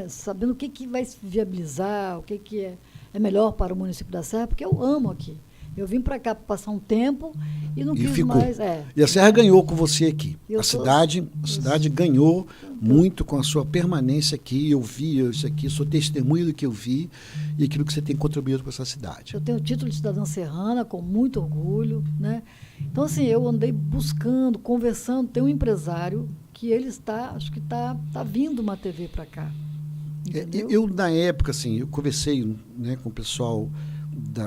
sabendo o que vai viabilizar, o que é melhor para o município da Serra, porque eu amo aqui. Eu vim para cá para passar um tempo e não E quis ficou. mais. E a Serra ganhou com você aqui. Eu A sou- cidade ganhou muito com a sua permanência aqui. Eu vi isso aqui, sou testemunho do que eu vi e aquilo que você tem contribuído com essa cidade. Eu tenho o título de cidadã serrana com muito orgulho, né? Então, assim, eu andei buscando, conversando. Tem um empresário que ele acho que está vindo uma TV para cá. Entendeu? Eu, na época, assim, eu conversei, né, com o pessoal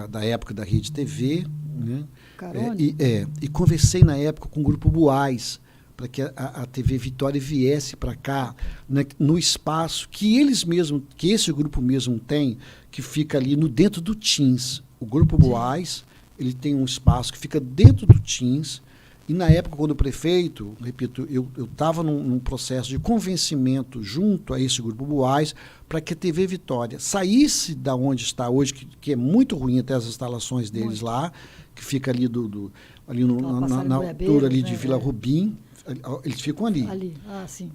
da época da Rede TV, né? Carone. E conversei na época com o Grupo Boaz, para que a TV Vitória viesse para cá, né, no espaço que eles mesmos, que esse grupo mesmo tem, que fica ali dentro do Teams. O Grupo Boaz, ele tem um espaço que fica dentro do Teams. E na época, quando o prefeito, repito, eu estava num processo de convencimento junto a esse Grupo Boaz para que a TV Vitória saísse da onde está hoje, que é muito ruim até as instalações deles Muito. lá, que fica ali, ali Aquela passagem na Goiabeiras, altura ali né? de Vila Rubim. Eles ficam ali. Ali, sim.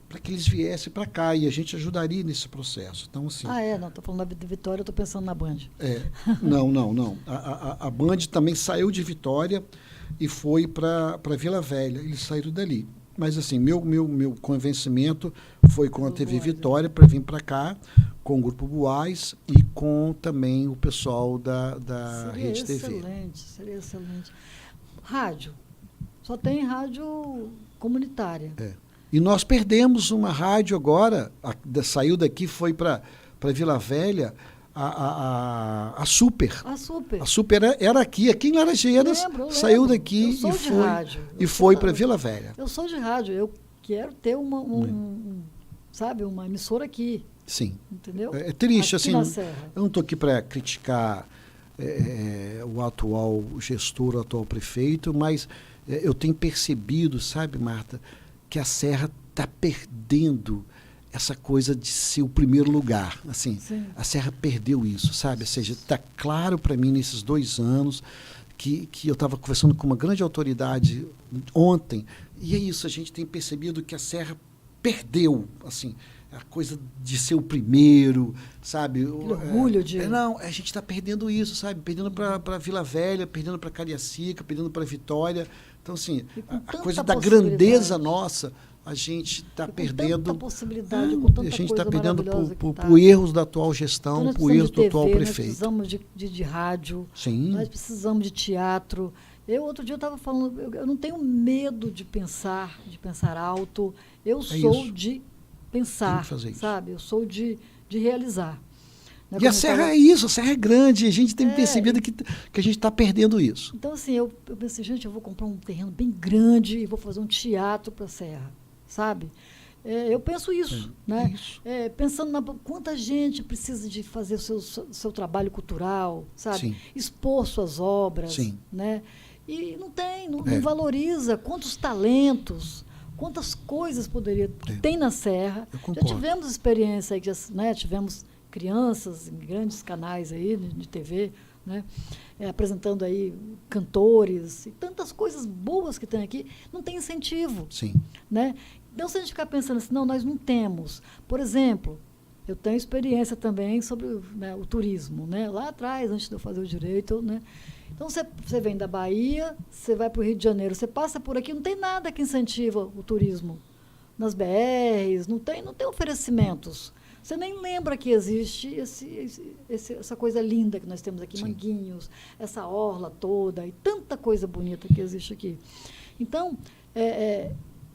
Para que eles viessem para cá e a gente ajudaria nesse processo. Então, assim. Não, estou falando da Vitória, eu estou pensando na Band. Não. A Band também saiu de Vitória e foi para Vila Velha. Eles saíram dali. Mas, assim, meu convencimento foi com a TV Vitória para vir para cá, com o Grupo Boaz e com também o pessoal da Rede TV. Seria excelente. Rádio. Só tem rádio comunitária. E nós perdemos uma rádio agora, saiu daqui, foi para Vila Velha, a Super. A Super. A Super era aqui em Laranjeiras, saiu daqui e foi para Vila Velha. Eu sou de rádio, eu quero ter uma emissora aqui. Sim. Entendeu? É triste, aqui assim, na Serra. eu não estou aqui para criticar o atual gestor, o atual prefeito, mas eu tenho percebido, sabe, Marta, que a Serra está perdendo essa coisa de ser o primeiro lugar. Assim, a Serra perdeu isso, sabe? Ou seja, está claro para mim nesses 2 anos que eu estava conversando com uma grande autoridade ontem, e é isso, a gente tem percebido que a Serra perdeu, assim, a coisa de ser o primeiro, sabe? Aquele orgulho de... Não, a gente está perdendo isso, sabe? Perdendo para Vila Velha, perdendo para Cariacica, perdendo para Vitória. Então, assim, a coisa da grandeza nossa, a gente está perdendo. Tanta possibilidade, com tanta a gente está perdendo por erros da atual gestão, então, por erros do atual prefeito. Nós precisamos de rádio, Sim. Nós precisamos de teatro. Outro dia eu estava falando, eu não tenho medo de pensar alto. Eu sou de pensar, sabe? Eu sou de realizar. Né? E a Serra é isso, a Serra é grande, a gente tem percebido que a gente está perdendo isso. Então, assim, eu pensei, gente, eu vou comprar um terreno bem grande e vou fazer um teatro para a Serra, sabe? Eu penso isso, né? Isso. Pensando quanta gente precisa de fazer o seu trabalho cultural, sabe? Sim. Expor suas obras, Sim. né? E não valoriza quantos talentos, quantas coisas tem na Serra. Já tivemos experiência aí, né? Tivemos crianças em grandes canais aí de TV, né? Apresentando aí cantores e tantas coisas boas que tem aqui, não tem incentivo. Sim. Né? Então, se a gente ficar pensando assim, não, nós não temos. Por exemplo, eu tenho experiência também sobre o turismo, né? Lá atrás, antes de eu fazer o direito, né? Então, você vem da Bahia, você vai para o Rio de Janeiro, você passa por aqui, não tem nada que incentiva o turismo. Nas BRs, não tem oferecimentos. Você nem lembra que existe essa coisa linda que nós temos aqui, Manguinhos, essa orla toda e tanta coisa bonita que existe aqui. Então,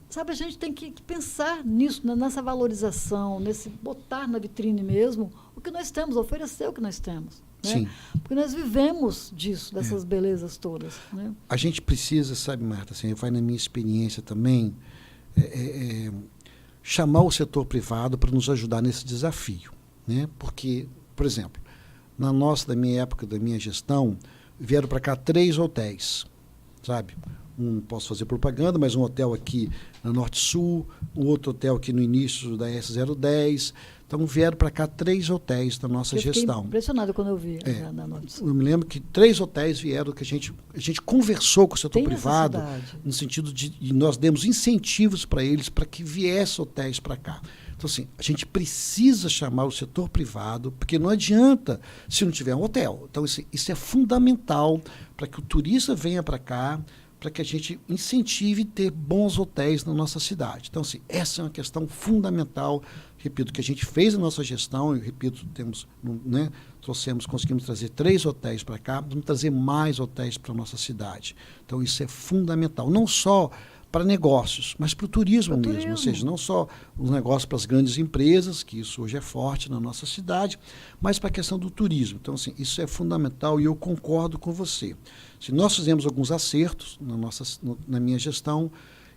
sabe, a gente tem que pensar nisso, nessa valorização, nesse botar na vitrine mesmo o que nós temos, oferecer o que nós temos. Né? Sim. Porque nós vivemos disso, dessas belezas todas. Né? A gente precisa, sabe, Marta, assim, vai na minha experiência também, chamar o setor privado para nos ajudar nesse desafio. Né? Porque, por exemplo, da minha época, da minha gestão, vieram para cá 3 hotéis, sabe? Posso fazer propaganda, mas um hotel aqui na Norte Sul, um outro hotel aqui no início da S010. Então, vieram para cá 3 hotéis da nossa gestão. Eu fiquei impressionado quando eu vi na Norte Sul. Eu me lembro que 3 hotéis vieram, que a gente conversou com o setor privado, no sentido de... E nós demos incentivos para eles, para que viessem hotéis para cá. Então, assim, a gente precisa chamar o setor privado, porque não adianta se não tiver um hotel. Então, isso é fundamental para que o turista venha para cá, para que a gente incentive ter bons hotéis na nossa cidade. Então, assim, essa é uma questão fundamental, repito, que a gente fez na nossa gestão, eu repito, conseguimos trazer 3 hotéis para cá, vamos trazer mais hotéis para a nossa cidade. Então, isso é fundamental, não só para negócios, mas para o turismo mesmo, ou seja, não só os negócios para as grandes empresas, que isso hoje é forte na nossa cidade, mas para a questão do turismo. Então, assim, isso é fundamental e eu concordo com você. Se nós fizemos alguns acertos na minha gestão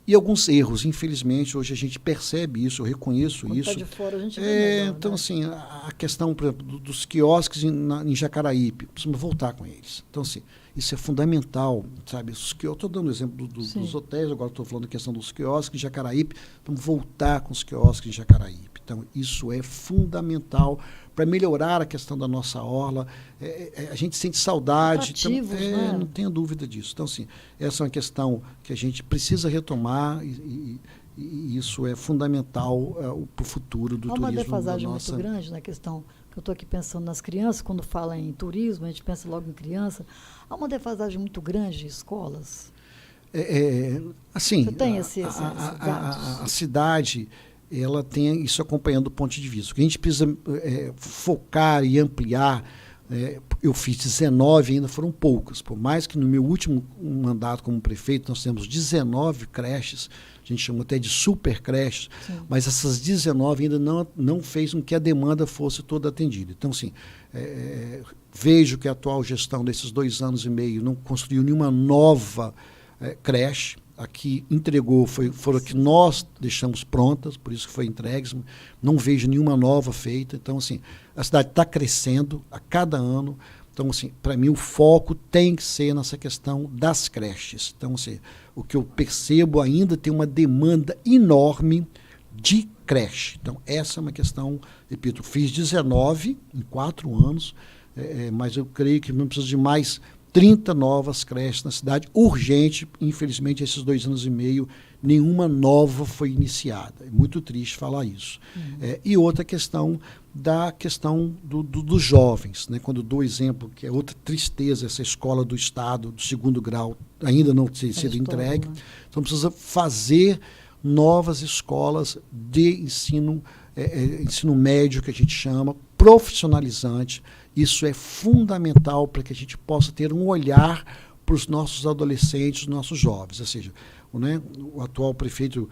e alguns erros, infelizmente, hoje a gente percebe isso, eu reconheço Quando isso. tá de fora, a gente vê melhor, então, né? assim, a questão, por exemplo, dos quiosques em Jacaraípe, precisamos voltar com eles. Então, assim, isso é fundamental, sabe? Eu estou dando o exemplo dos hotéis, agora estou falando da questão dos quiosques em Jacaraípe, vamos voltar com os quiosques em Jacaraípe. Então, isso é fundamental para melhorar a questão da nossa orla. A gente sente saudade. Atrativos, então, né? Não tenha dúvida disso. Então, assim, essa é uma questão que a gente precisa retomar e isso é fundamental para o futuro do Há uma turismo. defasagem muito grande na questão, que eu estou aqui pensando nas crianças, quando fala em turismo, a gente pensa logo em criança. Há uma defasagem muito grande de escolas. Assim, Você tem esses dados? A cidade, ela tem isso acompanhando do ponto de vista. O que a gente precisa focar e ampliar, eu fiz 19, ainda foram poucas. Por mais que no meu último mandato como prefeito nós temos 19 creches, a gente chama até de super creches, mas essas 19 ainda não fez com que a demanda fosse toda atendida. Então, assim, vejo que a atual gestão desses 2 anos e meio não construiu nenhuma nova creche. Aqui entregou, foram que nós deixamos prontas, por isso que foi entregues, não vejo nenhuma nova feita. Então, assim, a cidade está crescendo a cada ano. Então, assim, para mim o foco tem que ser nessa questão das creches. Então, assim, o que eu percebo ainda tem uma demanda enorme de creche. Então, essa é uma questão, repito, fiz 19 em 4 anos, mas eu creio que não precisa de mais 30 novas creches na cidade, urgente. Infelizmente, esses 2 anos e meio, nenhuma nova foi iniciada. É muito triste falar isso. E outra questão, dos jovens, né? Quando eu dou exemplo, que é outra tristeza, essa escola do Estado, do 2º grau, ainda não ter sido entregue. Né? Então, precisa fazer novas escolas de ensino médio, que a gente chama, profissionalizante. Isso é fundamental para que a gente possa ter um olhar para os nossos adolescentes, os nossos jovens. Ou seja, o atual prefeito,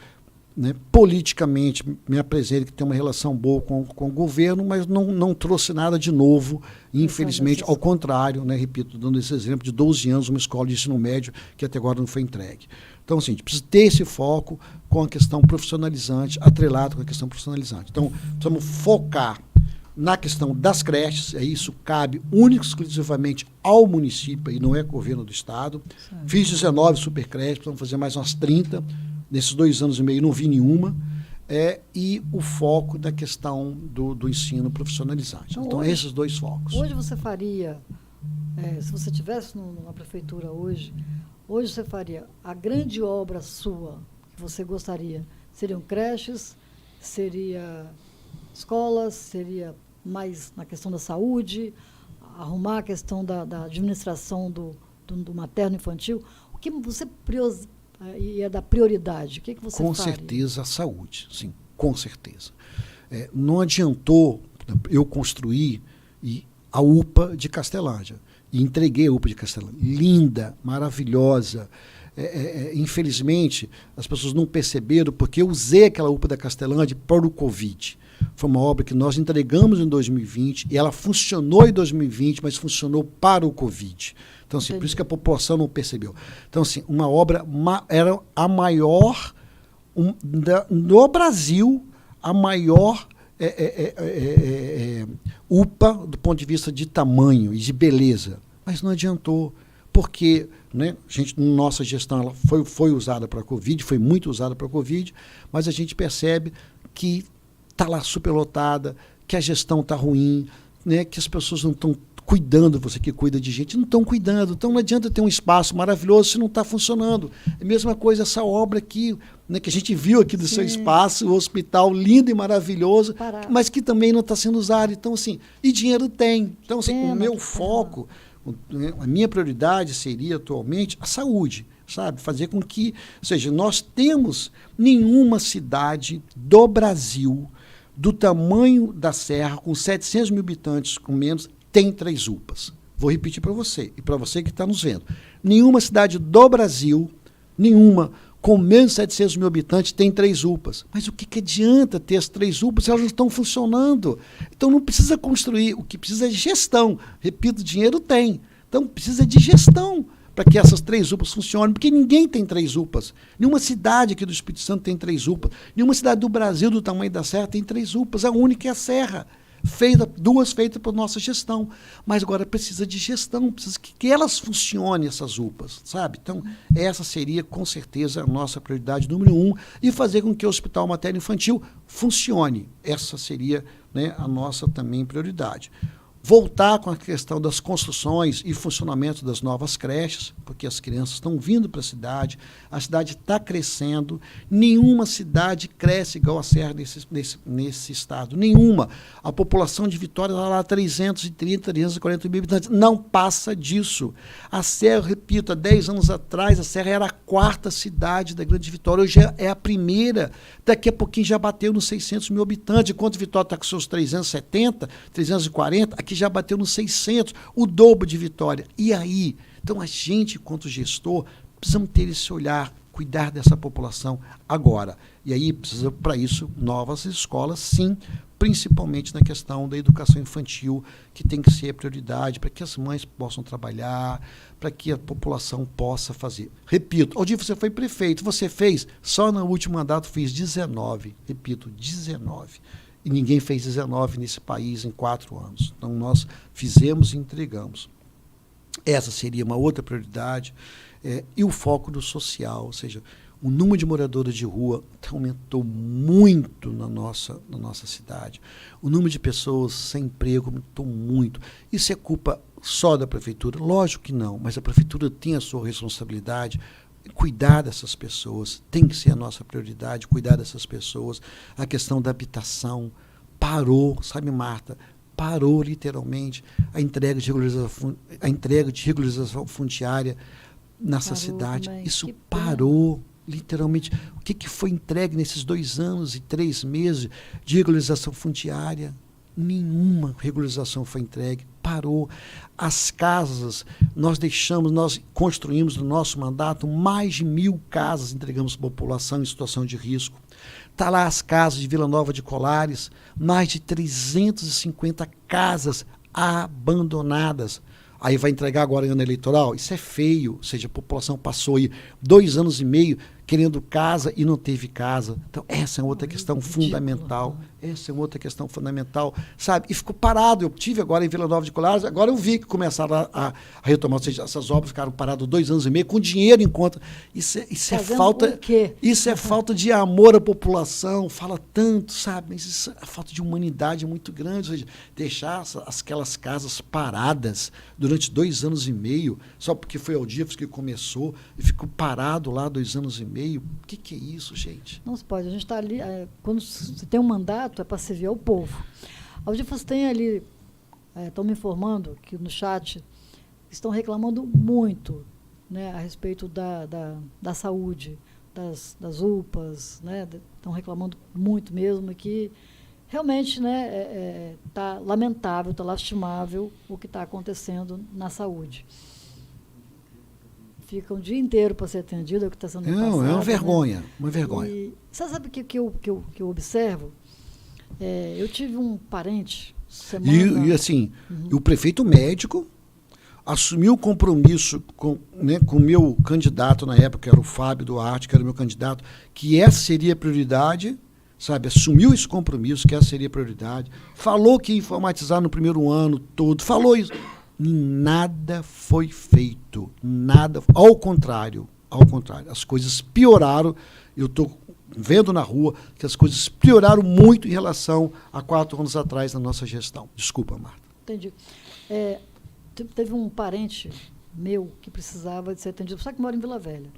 politicamente, me apresenta que tem uma relação boa com o governo, mas não trouxe nada de novo, infelizmente, ao contrário, repito, dando esse exemplo de 12 anos, uma escola de ensino médio que até agora não foi entregue. Então, assim, a gente precisa ter esse foco com a questão profissionalizante, atrelado com a questão profissionalizante. Então, precisamos focar na questão das creches, isso cabe único e exclusivamente ao município, e não é governo do Estado. Fiz 19 super creches, precisamos fazer mais umas 30. Nesses 2 anos e meio não vi nenhuma. E o foco da questão do ensino profissionalizante. Então, hoje, esses 2 focos. Hoje você faria, se você estivesse na prefeitura hoje você faria a grande obra sua, que você gostaria, seriam creches, seria escolas, seria mais na questão da saúde, arrumar a questão da administração do materno infantil. O que você ia dar prioridade? O que você faria? Com certeza a saúde, sim, com certeza. Não adiantou eu construir a UPA de Castelândia. E entreguei a UPA de Castelândia. Linda, maravilhosa. Infelizmente, as pessoas não perceberam, porque eu usei aquela UPA da Castelândia para o Covid. Foi uma obra que nós entregamos em 2020 e ela funcionou em 2020, mas funcionou para o Covid. Então, assim, por isso que a população não percebeu. Então, assim, uma obra era a maior no Brasil, a maior UPA do ponto de vista de tamanho e de beleza. Mas não adiantou, porque nossa gestão ela foi usada para a Covid, foi muito usada para a Covid, mas a gente percebe que está lá superlotada, que a gestão está ruim, que as pessoas não estão cuidando, você que cuida de gente, não estão cuidando. Então não adianta ter um espaço maravilhoso se não está funcionando. É a mesma coisa essa obra aqui, né, que a gente viu aqui do seu espaço, o hospital lindo e maravilhoso, mas que também não está sendo usado. Então, assim, e dinheiro tem. Então, assim, o meu foco, a minha prioridade seria atualmente a saúde, sabe? Fazer com que, ou seja, nós temos nenhuma cidade do Brasil do tamanho da Serra, com 700 mil habitantes, com menos, tem 3 UPAs. Vou repetir para você e para você que está nos vendo. Nenhuma cidade do Brasil, nenhuma, com menos de 700 mil habitantes, tem 3 UPAs. Mas o que adianta ter as 3 UPAs se elas não estão funcionando? Então não precisa construir, o que precisa é de gestão. Repito, dinheiro tem. Então precisa de gestão para que essas 3 UPAs funcionem, porque ninguém tem 3 UPAs. Nenhuma cidade aqui do Espírito Santo tem 3 UPAs. Nenhuma cidade do Brasil do tamanho da Serra tem 3 UPAs. A única é a Serra. 2 feitas por nossa gestão, mas agora precisa de gestão, precisa que elas funcionem, essas UPAs, sabe? Então, essa seria, com certeza, a nossa prioridade número 1, e fazer com que o Hospital Materno Infantil funcione. Essa seria, né, a nossa também prioridade. Voltar com a questão das construções e funcionamento das novas creches, porque as crianças estão vindo para a cidade está crescendo, nenhuma cidade cresce igual a Serra nesse estado, nenhuma. A população de Vitória está lá 330, 340 mil habitantes, não passa disso. A Serra, eu repito, há 10 anos atrás, a Serra era a 4ª cidade da Grande Vitória, hoje é a primeira, daqui a pouquinho já bateu nos 600 mil habitantes, enquanto Vitória está com seus 370, 340, aqui já bateu nos 600, o dobro de Vitória. E aí? Então, a gente, enquanto gestor, precisamos ter esse olhar, cuidar dessa população agora. E aí, precisa, para isso, novas escolas, sim, principalmente na questão da educação infantil, que tem que ser a prioridade para que as mães possam trabalhar, para que a população possa fazer. Repito, ao dia você foi prefeito, você fez, só no último mandato fiz 19, repito, 19. E ninguém fez 19 nesse país em 4 anos. Então, nós fizemos e entregamos. Essa seria uma outra prioridade. E o foco do social, ou seja, o número de moradores de rua aumentou muito na nossa cidade. O número de pessoas sem emprego aumentou muito. Isso é culpa só da prefeitura? Lógico que não, mas a prefeitura tem a sua responsabilidade. Cuidar dessas pessoas, tem que ser a nossa prioridade, cuidar dessas pessoas. A questão da habitação parou, sabe, Marta? Parou literalmente a entrega de regularização fundiária nessa cidade. Também. Isso parou literalmente. O que foi entregue nesses 2 anos e 3 meses de regularização fundiária? Nenhuma regularização foi entregue, parou. As casas, nós construímos no nosso mandato mais de 1.000 casas, entregamos para a população em situação de risco. Está lá as casas de Vila Nova de Colares, mais de 350 casas abandonadas. Aí vai entregar agora em ano eleitoral? Isso é feio, ou seja, a população passou aí 2 anos e meio querendo casa e não teve casa. Então, essa é outra questão fundamental. Essa é outra questão fundamental, sabe? E ficou parado. Eu tive agora em Vila Nova de Colares, agora eu vi que começaram a retomar, ou seja, essas obras ficaram paradas 2 anos e meio, com dinheiro em conta. Isso é falta. Isso é falta de amor à população, fala tanto, sabe? Mas isso é falta de humanidade muito grande, ou seja, deixar aquelas casas paradas durante 2 anos e meio, só porque foi ao dia que começou, e ficou parado lá 2 anos e meio. O que é isso, gente? Não se pode. A gente está ali, quando se tem um mandato, é para servir ao povo. Ao dia você tem ali, estão me informando que no chat estão reclamando muito, né, a respeito da saúde, das UPAs, né, estão reclamando muito mesmo, que realmente, né, tá lamentável, está lastimável o que está acontecendo na saúde. Fica um dia inteiro para ser atendido, é o que está sendo passado. Não, é uma vergonha, né? Uma vergonha. E você sabe o que eu observo? Eu tive um parente semana... E assim, o prefeito médico assumiu o compromisso com o meu candidato na época, que era o Fábio Duarte, que era o meu candidato, que essa seria a prioridade, sabe? Assumiu esse compromisso, que essa seria a prioridade. Falou que ia informatizar no primeiro ano todo, falou isso. Nada foi feito, nada. Ao contrário, as coisas pioraram. Eu estou vendo na rua que as coisas pioraram muito em relação a 4 anos atrás na nossa gestão. Desculpa, Marta. Entendi. teve um parente meu que precisava de ser atendido, só que mora em Vila Velha.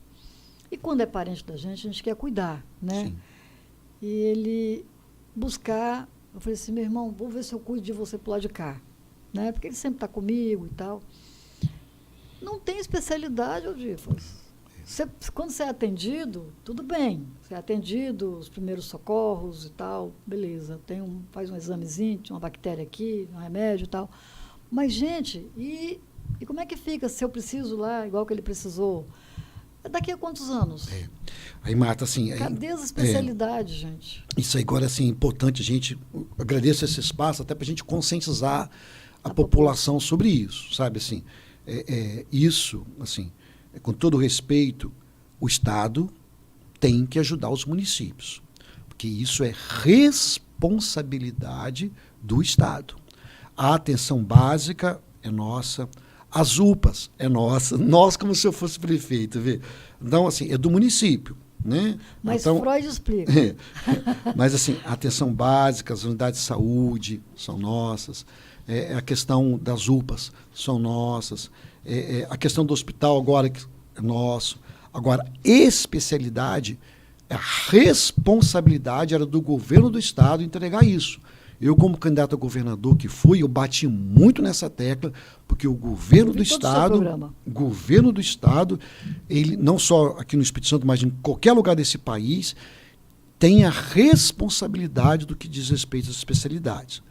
E quando é parente da gente, a gente quer cuidar, né? Sim. E ele buscar, eu falei assim, meu irmão, vou ver se eu cuido de você pro lado de cá, né? Porque ele sempre está comigo e tal. Não tem especialidade, Odifas. Quando você é atendido, tudo bem. Você é atendido, os primeiros socorros e tal, beleza. Faz um examezinho, tinha uma bactéria aqui, um remédio e tal. Mas, gente, e como é que fica se eu preciso lá, igual que ele precisou? Daqui a quantos anos? Aí, Marta, assim... Cadê as especialidades, gente? Isso agora, assim, é importante. A gente agradeço esse espaço até para a gente conscientizar a população sobre isso, sabe? Assim, isso, assim, com todo respeito, o Estado tem que ajudar os municípios, porque isso é responsabilidade do Estado. A atenção básica é nossa, as UPAs é nossa, nós como se eu fosse prefeito, vê? Então, assim, é do município, né? Mas então, Freud explica. Mas, assim, a atenção básica, as unidades de saúde são nossas, a questão das UPAs são nossas, a questão do hospital agora que é nosso. Agora, especialidade, a responsabilidade era do governo do Estado entregar isso. Eu, como candidato a governador que fui, eu bati muito nessa tecla, porque o governo do Estado, ele não só aqui no Espírito Santo, mas em qualquer lugar desse país, tem a responsabilidade do que diz respeito às especialidades.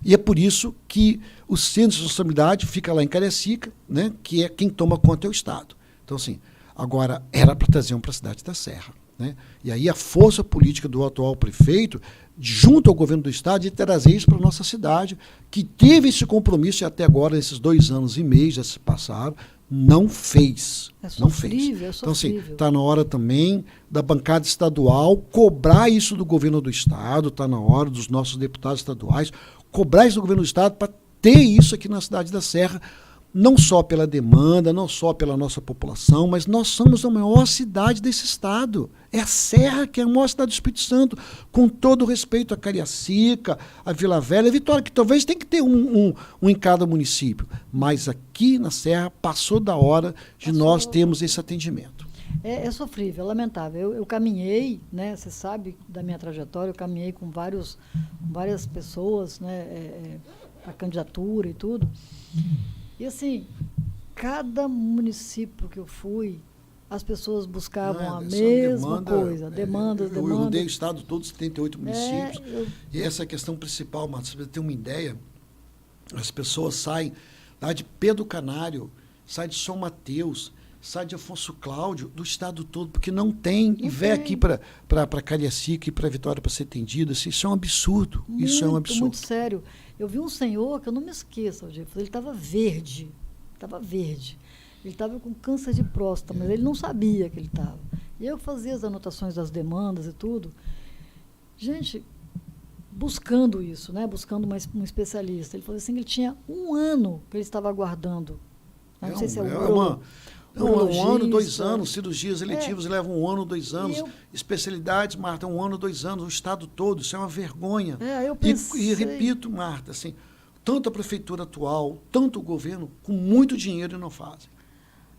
E é por isso que o centro de responsabilidade fica lá em Cariacica, né, que é quem toma conta é o Estado. Então, assim, agora era para trazer para a cidade da Serra, né? E aí a força política do atual prefeito, junto ao governo do Estado, de trazer isso para a nossa cidade, que teve esse compromisso e até agora, esses 2 anos e meio já se passaram, não fez. Não fez. Então, assim, está na hora também da bancada estadual cobrar isso do governo do Estado, está na hora dos nossos deputados estaduais cobrar isso do governo do Estado para ter isso aqui na cidade da Serra, não só pela demanda, não só pela nossa população, mas nós somos a maior cidade desse estado. É a Serra que é a maior cidade do Espírito Santo, com todo o respeito a Cariacica, a Vila Velha, a Vitória, que talvez tem que ter um em cada município. Mas aqui na Serra passou da hora de nós termos esse atendimento. É sofrível, é lamentável. Eu caminhei, né, você sabe da minha trajetória, eu caminhei com várias pessoas, né, a candidatura e tudo. E assim, cada município que eu fui, as pessoas buscavam a mesma coisa, demandas. Eu rodei o estado todo, 78 municípios. E essa é a questão principal, Marcos, para você ter uma ideia, as pessoas saem lá de Pedro Canário, saem de São Mateus, sai de Afonso Cláudio, do estado todo, porque não tem, e vem aqui para Cariacica e para Vitória para ser atendido. Assim, isso é um absurdo. Isso é um absurdo. Muito sério. Eu vi um senhor, que eu não me esqueço, ele estava verde. Ele estava com câncer de próstata, mas ele não sabia que ele estava. E eu fazia as anotações das demandas e tudo. Gente, buscando isso, né? Buscando um especialista. Ele falou assim, que ele tinha 1 ano que ele estava aguardando. Não sei se é um ano, 2 anos, cirurgias eletivas levam 1 ano, 2 anos, especialidades, Marta, 1 ano, 2 anos, o estado todo, isso é uma vergonha. Eu pensei... e repito, Marta, assim, tanto a prefeitura atual, tanto o governo, com muito dinheiro não fazem.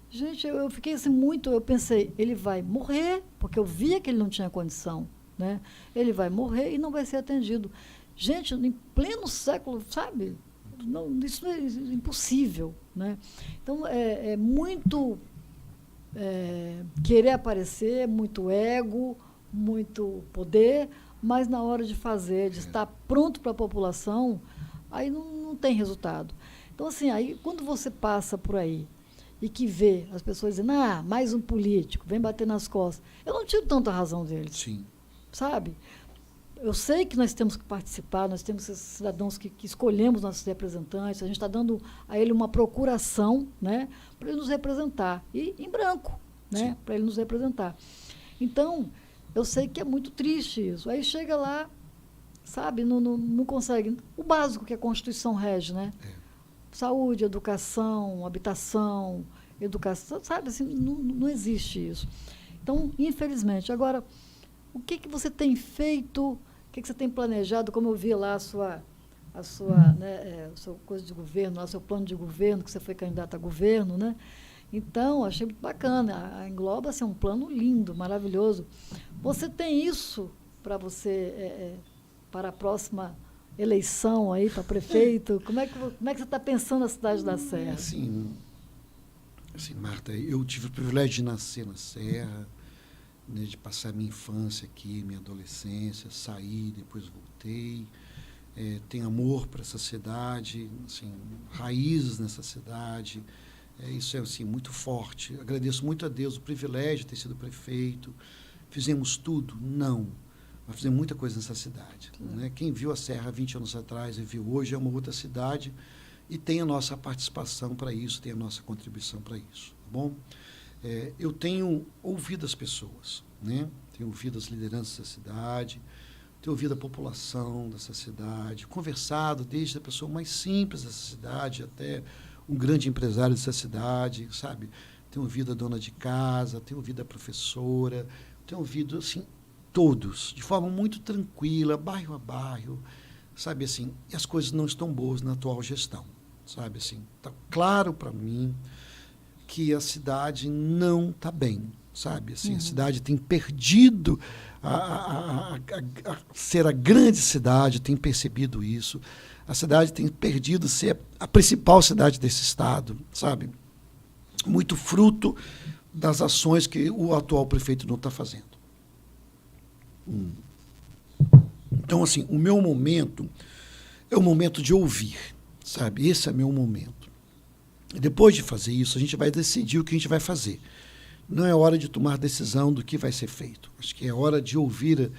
Gente, eu fiquei assim eu pensei, ele vai morrer, porque eu via que ele não tinha condição, né? Ele vai morrer e não vai ser atendido. Gente, em pleno século, sabe? Não, isso é impossível, né? Então, é muito querer aparecer, muito ego, muito poder, mas na hora de fazer, de estar pronto para a população, aí não tem resultado. Então, assim, aí quando você passa por aí e que vê as pessoas dizendo, mais um político, vem bater nas costas, eu não tiro tanta razão deles. Sim. Sabe? Eu sei que nós temos que participar, nós temos esses cidadãos que escolhemos nossos representantes, a gente está dando a ele uma procuração, né, para ele nos representar, e em branco, né, para ele nos representar. Então, eu sei que é muito triste isso. Aí chega lá, sabe, não consegue. O básico que a Constituição rege, né? Saúde, educação, habitação, sabe, assim, não existe isso. Então, infelizmente. Agora, o que você tem feito? O que você tem planejado? Como eu vi lá a sua, né, o seu coisa de governo, o seu plano de governo, que você foi candidato a governo, né? Então, achei muito bacana. A Engloba assim, é um plano lindo, maravilhoso. Você tem isso para você, para a próxima eleição aí para prefeito? Como é que você está pensando na cidade da Serra? Assim, Marta, eu tive o privilégio de nascer na Serra, né, de passar minha infância aqui, minha adolescência, sair, depois voltei. Tenho amor para essa cidade, assim, raízes nessa cidade. Isso é assim, muito forte. Agradeço muito a Deus o privilégio de ter sido prefeito. Fizemos tudo? Não. Mas fizemos muita coisa nessa cidade. Né? Quem viu a Serra 20 anos atrás e viu hoje é uma outra cidade e tem a nossa participação para isso, tem a nossa contribuição para isso. Tá bom? Eu tenho ouvido as pessoas, né? Tenho ouvido as lideranças da cidade, tenho ouvido a população dessa cidade, conversado desde a pessoa mais simples dessa cidade até um grande empresário dessa cidade, sabe? Tenho ouvido a dona de casa, tenho ouvido a professora, tenho ouvido, assim, todos, de forma muito tranquila, bairro a bairro, sabe, assim, e as coisas não estão boas na atual gestão, sabe, assim, está claro para mim que a cidade não está bem, sabe, assim, a cidade tem perdido a ser a grande cidade, tem percebido isso. A cidade tem perdido ser a principal cidade desse estado, sabe? Muito fruto das ações que o atual prefeito não está fazendo. Então, assim, o meu momento é o momento de ouvir, sabe? Esse é meu momento. E depois de fazer isso, a gente vai decidir o que a gente vai fazer. Não é hora de tomar decisão do que vai ser feito. Acho que é hora de ouvir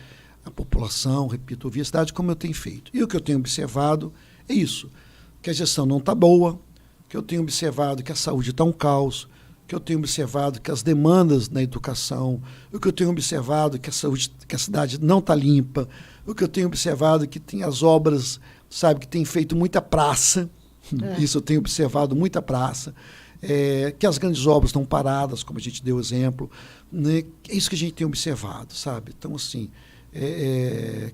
a população, repito, ouvir a cidade como eu tenho feito. E o que eu tenho observado é isso, que a gestão não está boa, que eu tenho observado que a saúde está um caos, que eu tenho observado que as demandas na educação, o que eu tenho observado que a cidade não está limpa, o que eu tenho observado que tem as obras, sabe, que tem feito muita praça, isso eu tenho observado, muita praça, que as grandes obras estão paradas, como a gente deu exemplo, né? É isso que a gente tem observado, sabe? Então, assim,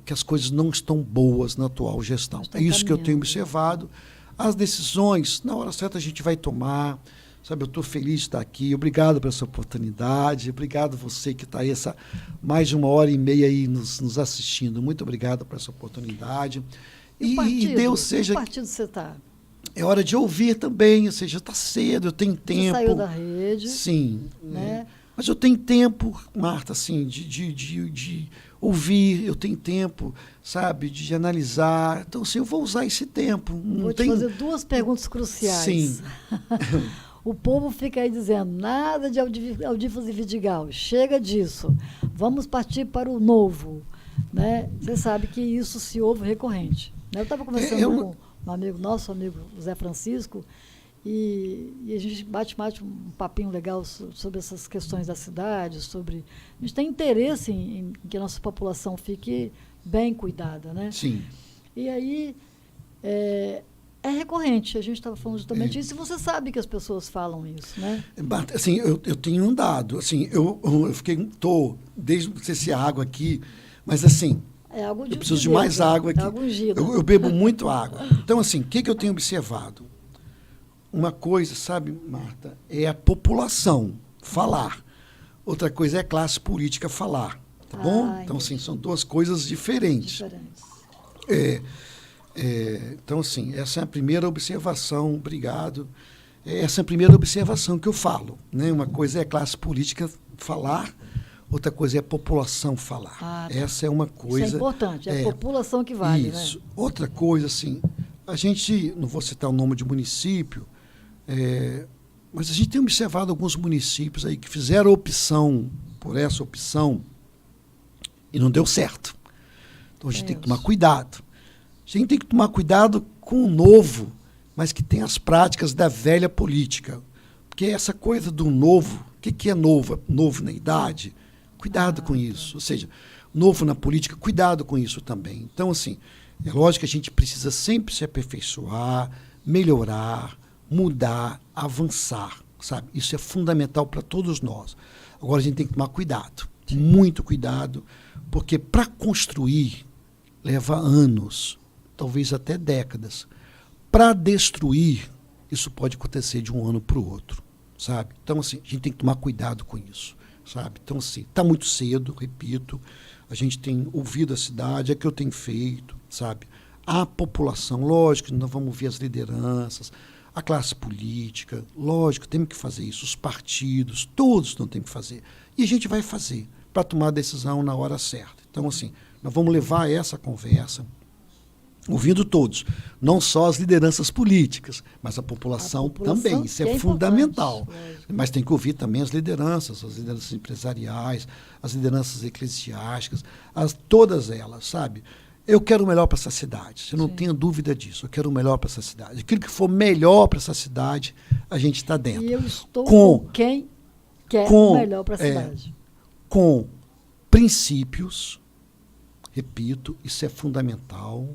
que as coisas não estão boas na atual gestão. É isso que eu tenho observado. As decisões, na hora certa, a gente vai tomar. Sabe, eu estou feliz de estar aqui. Obrigado por essa oportunidade. Obrigado a você que está aí mais de 1h30 aí nos assistindo. Muito obrigado por essa oportunidade. E Deus seja... Que partido você está? É hora de ouvir também, ou seja, está cedo, eu tenho tempo. Você saiu da rede. Sim. Né? Mas eu tenho tempo, Marta, assim, de ouvir, eu tenho tempo, sabe, de analisar. Então, assim, eu vou usar esse tempo. Vou te fazer 2 perguntas cruciais. Sim. O povo fica aí dizendo, nada de Aldífas e Vidigal, chega disso, vamos partir para o novo. Né? Você sabe que isso se ouve recorrente. Eu estava conversando com um amigo nosso, amigo Zé Francisco, e a gente bate um papinho legal sobre essas questões da cidade, a gente tem interesse em que a nossa população fique bem cuidada, né? Sim. E aí é recorrente, a gente estava falando justamente isso, e você sabe que as pessoas falam isso, né? Assim, eu tenho andado, assim, eu estou desde não sei se é água aqui, mas assim, eu preciso de mais água aqui. Eu bebo muito água. Então, assim, o que eu tenho observado? Uma coisa, sabe, Marta, é a população falar. Outra coisa é a classe política falar. Tá bom? Então, assim, são 2 coisas diferentes. Então, assim, essa é a primeira observação, obrigado. Essa é a primeira observação que eu falo. Né? Uma coisa é a classe política falar, outra coisa é a população falar. Tá. Essa é uma coisa... Isso é importante, é a população que vale. Isso. Né? Outra coisa, assim, a gente, não vou citar o nome de município, mas a gente tem observado alguns municípios aí que fizeram opção por essa opção e não deu certo. Então a gente tem que tomar cuidado. A gente tem que tomar cuidado com o novo, mas que tem as práticas da velha política. Porque essa coisa do novo, o que é novo? Novo na idade? Cuidado com isso. Ou seja, novo na política, cuidado com isso também. Então, assim, é lógico que a gente precisa sempre se aperfeiçoar, melhorar, mudar, avançar, sabe? Isso é fundamental para todos nós. Agora a gente tem que tomar cuidado, muito cuidado, porque para construir leva anos, talvez até décadas. Para destruir, isso pode acontecer de um ano para o outro, sabe? Então, assim, a gente tem que tomar cuidado com isso, sabe? Então, assim, está muito cedo, repito, a gente tem ouvido a cidade, é que eu tenho feito, sabe? A população, lógico, nós vamos ver as lideranças, a classe política, lógico, temos que fazer isso, os partidos, todos não têm que fazer. E a gente vai fazer para tomar a decisão na hora certa. Então, assim, nós vamos levar essa conversa, ouvindo todos, não só as lideranças políticas, mas a população também, isso é fundamental. Mas tem que ouvir também as lideranças empresariais, as lideranças eclesiásticas, todas elas, sabe? Eu quero o melhor para essa cidade, você não tenha dúvida disso, eu quero o melhor para essa cidade. Aquilo que for melhor para essa cidade, a gente está dentro. E eu estou com quem quer o melhor para a cidade. Com princípios, repito, isso é fundamental.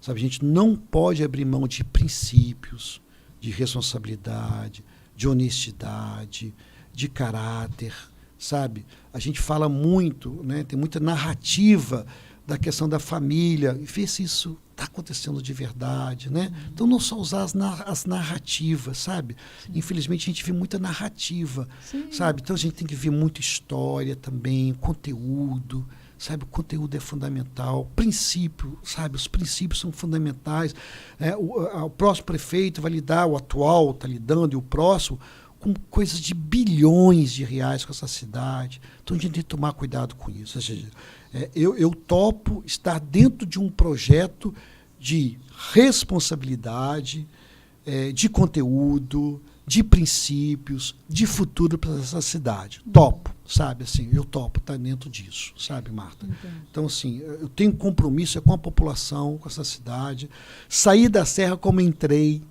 Sabe, a gente não pode abrir mão de princípios, de responsabilidade, de honestidade, de caráter, sabe? A gente fala muito, né, tem muita narrativa da questão da família, e ver se isso está acontecendo de verdade, né? Então, não só usar as narrativas, sabe? Sim. Infelizmente, a gente vê muita narrativa, sabe? Então, a gente tem que ver muita história também, conteúdo, sabe? O conteúdo é fundamental, princípio, sabe? Os princípios são fundamentais. O próximo prefeito vai lidar, o atual está lidando, e o próximo, com coisas de bilhões de reais com essa cidade. Então, a gente tem que tomar cuidado com isso. Ou seja, eu topo estar dentro de um projeto de responsabilidade, de conteúdo, de princípios, de futuro para essa cidade. Topo, sabe? Assim, eu topo estar dentro disso, sabe, Marta? Entendi. Então, assim, eu tenho compromisso com a população, com essa cidade. Saí da Serra como entrei,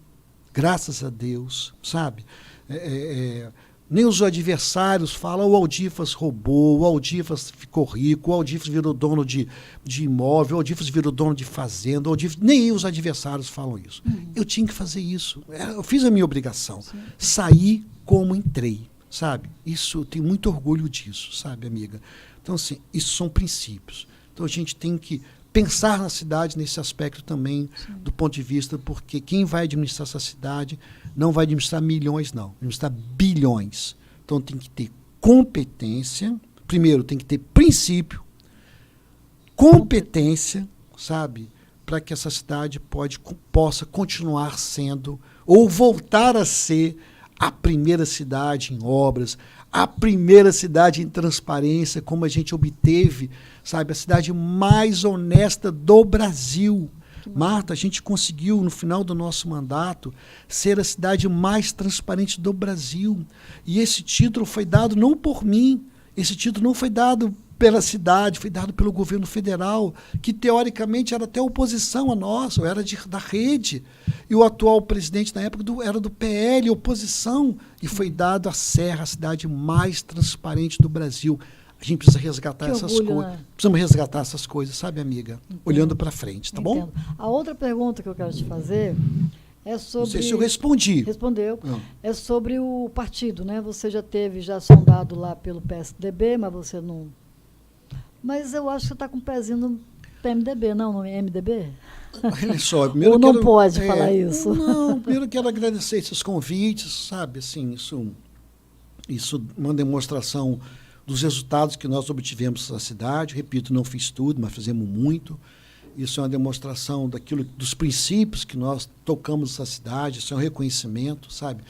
graças a Deus, sabe? Nem os adversários falam, o Aldifas roubou, o Aldifas ficou rico, o Aldifas virou dono de imóvel, o Aldifas virou dono de fazenda, nem os adversários falam isso. Eu tinha que fazer isso. Eu fiz a minha obrigação. Sim. Saí como entrei, sabe? Isso, eu tenho muito orgulho disso, sabe, amiga? Então, assim, isso são princípios. Então, a gente tem que pensar na cidade nesse aspecto também, do ponto de vista, porque quem vai administrar essa cidade não vai administrar milhões, não. Vai administrar bilhões. Então, tem que ter competência. Primeiro, tem que ter princípio, competência, sabe? Para que essa cidade possa continuar sendo, ou voltar a ser, a primeira cidade em obras, a primeira cidade em transparência, como a gente obteve, sabe? A cidade mais honesta do Brasil. Marta, a gente conseguiu, no final do nosso mandato, ser a cidade mais transparente do Brasil. E esse título foi dado não por mim, esse título não foi dado pela cidade, foi dado pelo governo federal, que teoricamente era até oposição a nós, ou era da rede. E o atual presidente, na época, era do PL, oposição. E foi dado a Serra, a cidade mais transparente do Brasil. A gente precisa resgatar essas coisas. Né? Precisamos resgatar essas coisas, sabe, amiga? Entendo. Olhando para frente, tá bom? A outra pergunta que eu quero te fazer é sobre... Não sei se eu respondi. Respondeu. Não. É sobre o partido, né? Você já sondado lá pelo PSDB, mas você não... Mas eu acho que você está com um pezinho no PMDB, não no MDB? Olha só, primeiro ou não pode falar isso? Não, primeiro quero agradecer esses convites, sabe? Assim, isso é uma demonstração dos resultados que nós obtivemos na cidade. Repito, não fiz tudo, mas fizemos muito. Isso é uma demonstração dos princípios que nós tocamos nessa cidade. Isso é um reconhecimento, sabe?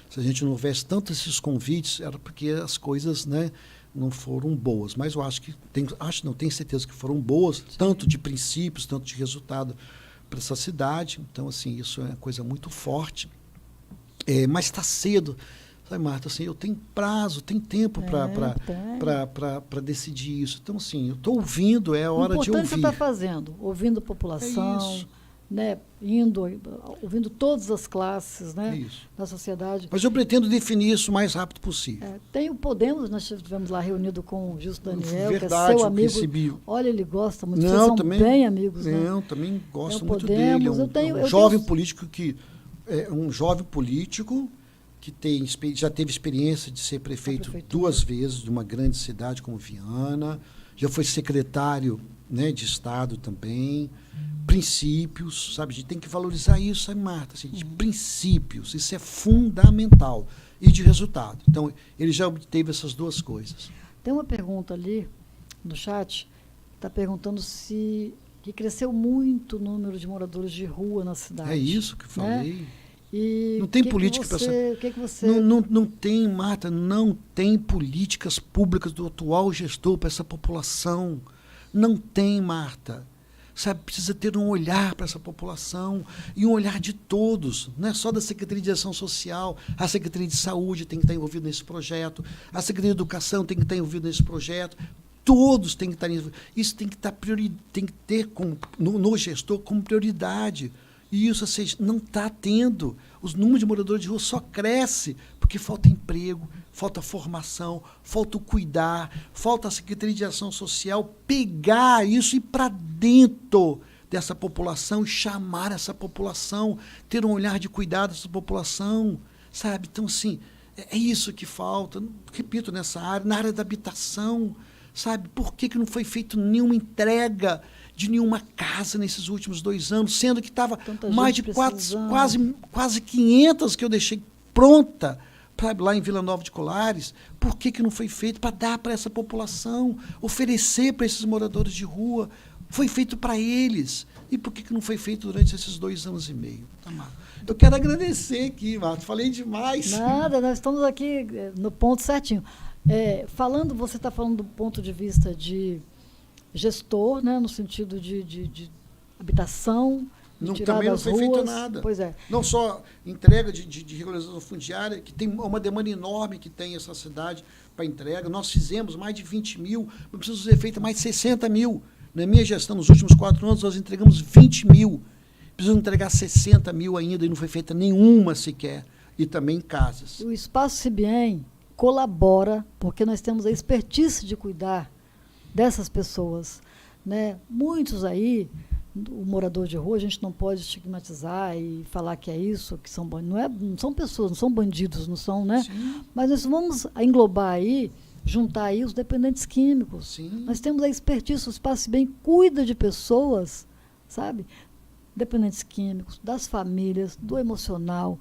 Se a gente não houvesse tanto esses convites, era porque as coisas, né, não foram boas. Mas eu acho que tenho certeza que foram boas, tanto de princípios, tanto de resultado para essa cidade. Então, assim, isso é uma coisa muito forte. Mas está cedo. Sabe, Marta, assim, eu tenho prazo, tenho tempo para decidir isso. Então, assim, eu estou ouvindo, é a hora de ouvir. O importante você está fazendo, ouvindo a população, né, ouvindo todas as classes, né, da sociedade. Mas eu pretendo definir isso o mais rápido possível. Tem o Podemos, nós estivemos lá reunido com o Justo Daniel, Verdade, que é seu amigo. Recebi. Olha, ele gosta muito, vocês são bem amigos. Né? Eu também gosto muito Podemos, dele. É um jovem político que já teve experiência de ser prefeito 2 vezes de uma grande cidade como Viana, já foi secretário, né, de Estado também, princípios, sabe? A gente tem que valorizar isso, sabe, Marta? Assim, de princípios, isso é fundamental. E de resultado. Então, ele já obteve essas duas coisas. Tem uma pergunta ali no chat, está perguntando se que cresceu muito o número de moradores de rua na cidade. É isso que eu falei. Né? E não tem política para o que você... Não tem, Marta, não tem políticas públicas do atual gestor para essa população. Não tem, Marta. Sabe, precisa ter um olhar para essa população e um olhar de todos, não é só da Secretaria de Ação Social, a Secretaria de Saúde tem que estar envolvida nesse projeto, a Secretaria de Educação tem que estar envolvida nesse projeto, todos têm que estar envolvidos. Isso tem que ter no gestor como prioridade. E isso, ou seja, não está tendo. Os números de moradores de rua só cresce porque falta emprego, falta formação, falta o cuidar, falta a Secretaria de Ação Social pegar isso e ir para dentro dessa população e chamar essa população, ter um olhar de cuidado dessa população, sabe? Então, assim, é isso que falta. Repito, nessa área, na área da habitação, sabe? Por que não foi feita nenhuma entrega de nenhuma casa nesses últimos 2 anos, sendo que estava mais de quase 500 que eu deixei pronta lá em Vila Nova de Colares. Por que não foi feito? Para dar para essa população, oferecer para esses moradores de rua. Foi feito para eles. E por que não foi feito durante esses 2 anos e meio? Tá, eu quero agradecer aqui, Marta. Falei demais. Nada, nós estamos aqui no ponto certinho. Você está falando do ponto de vista de gestor, né, no sentido de habitação, também não foi ruas. Feito nada. Pois é. Não só entrega de regularização fundiária, que tem uma demanda enorme que tem essa cidade para entrega. Nós fizemos mais de 20 mil, mas precisa ser feita mais de 60 mil. Na minha gestão, nos últimos 4 anos, nós entregamos 20 mil. Precisamos entregar 60 mil ainda e não foi feita nenhuma sequer. E também casas. O Espaço CIBIEM colabora, porque nós temos a expertise de cuidar dessas pessoas, né? Muitos aí, o morador de rua, a gente não pode estigmatizar e falar que é isso, que são bandidos. Não são pessoas, não são bandidos, não são, né? Sim. Mas nós vamos englobar aí, juntar aí os dependentes químicos. Sim. Nós temos a expertise, o Espaço Bem cuida de pessoas, sabe? Dependentes químicos, das famílias, do emocional,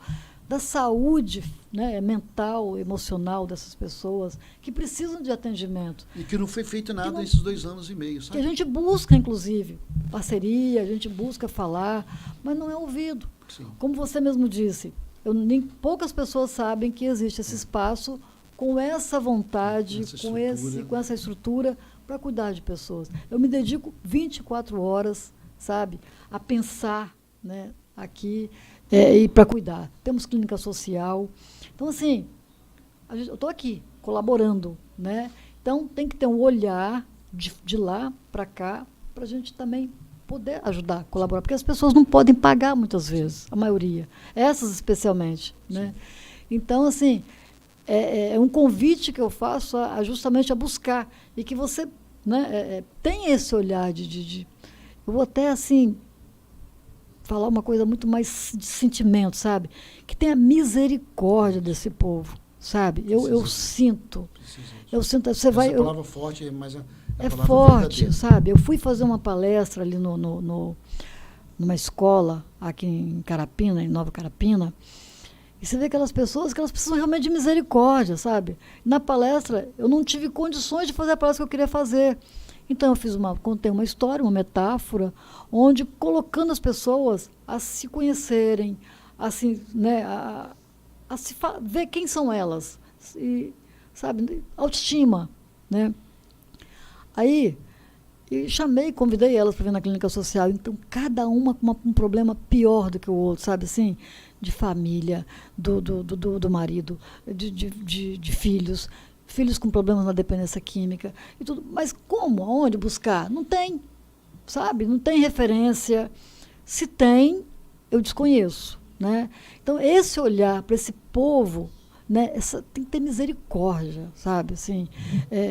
da saúde, né, mental, emocional dessas pessoas que precisam de atendimento. E que não foi feito nada nesses 2 anos e meio, sabe? Que a gente busca, inclusive, parceria, a gente busca falar, mas não é ouvido. Sim. Como você mesmo disse, poucas pessoas sabem que existe esse espaço com essa vontade, com essa estrutura para cuidar de pessoas. Eu me dedico 24 horas, sabe, a pensar, né, aqui, e para cuidar. Temos clínica social. Então, assim, eu estou aqui, colaborando, né? Então, tem que ter um olhar de lá para cá, para a gente também poder ajudar, colaborar. Porque as pessoas não podem pagar, muitas vezes, a maioria. Essas, especialmente, né? Então, assim, é um convite que eu faço justamente a buscar. E que você, né, tenha esse olhar eu vou até, assim, falar uma coisa muito mais de sentimento, sabe? Que tenha misericórdia desse povo, sabe? Eu sinto. Você vai. Essa palavra forte, mas é forte, sabe? Eu fui fazer uma palestra ali numa escola aqui em Carapina, em Nova Carapina, e você vê aquelas pessoas que elas precisam realmente de misericórdia, sabe? Na palestra, eu não tive condições de fazer a palestra que eu queria fazer. Então, eu contei uma história, uma metáfora, onde colocando as pessoas a se conhecerem, assim, né, a ver quem são elas, e, sabe, autoestima, né? Aí, convidei elas para vir na clínica social. Então, cada uma com um problema pior do que o outro, sabe, assim, de família, do marido, de filhos com problemas na dependência química e tudo. Mas como? Aonde buscar? Não tem, sabe? Não tem referência. Se tem, eu desconheço, né? Então, esse olhar para esse povo, né, tem que ter misericórdia, sabe? Assim,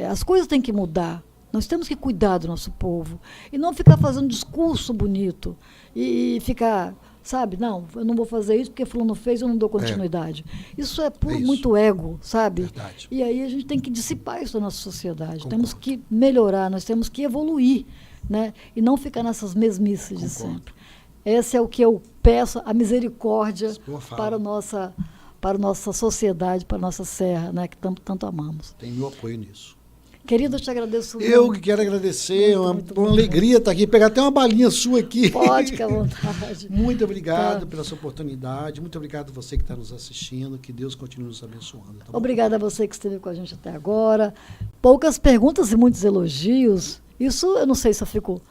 as coisas têm que mudar. Nós temos que cuidar do nosso povo e não ficar fazendo discurso bonito e ficar, sabe, não, eu não vou fazer isso porque fulano fez, eu não dou continuidade. Isso é muito ego, sabe? Verdade. E aí a gente tem que dissipar isso da nossa sociedade. Concordo. Temos que melhorar, nós temos que evoluir, né? E não ficar nessas mesmices de Concordo. sempre. Esse é o que eu peço, a misericórdia Boa fala. para a nossa sociedade, para a nossa serra, né? Que tanto amamos. Tem meu apoio nisso. Querido, eu te agradeço Eu muito. que quero agradecer, Muito, uma muito alegria estar aqui, pegar até uma balinha sua aqui. Pode, ficar à vontade. Muito obrigado Tá. pela sua oportunidade, muito obrigado a você que está nos assistindo, que Deus continue nos abençoando. Tá bom? Obrigada a você que esteve com a gente até agora. Poucas perguntas e muitos elogios. Isso eu não sei se eu fico.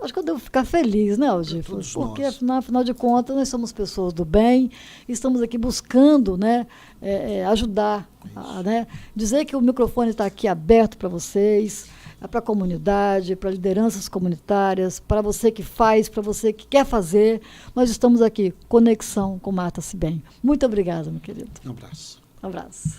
Acho que eu devo ficar feliz, né, Aldir? Todos Porque, nós. afinal de contas, nós somos pessoas do bem, estamos aqui buscando, né, ajudar, né? Dizer que o microfone está aqui aberto para vocês, para a comunidade, para lideranças comunitárias, para você que faz, para você que quer fazer. Nós estamos aqui, Conexão com Marta Sibem. Muito obrigada, meu querido. Um abraço. Um abraço.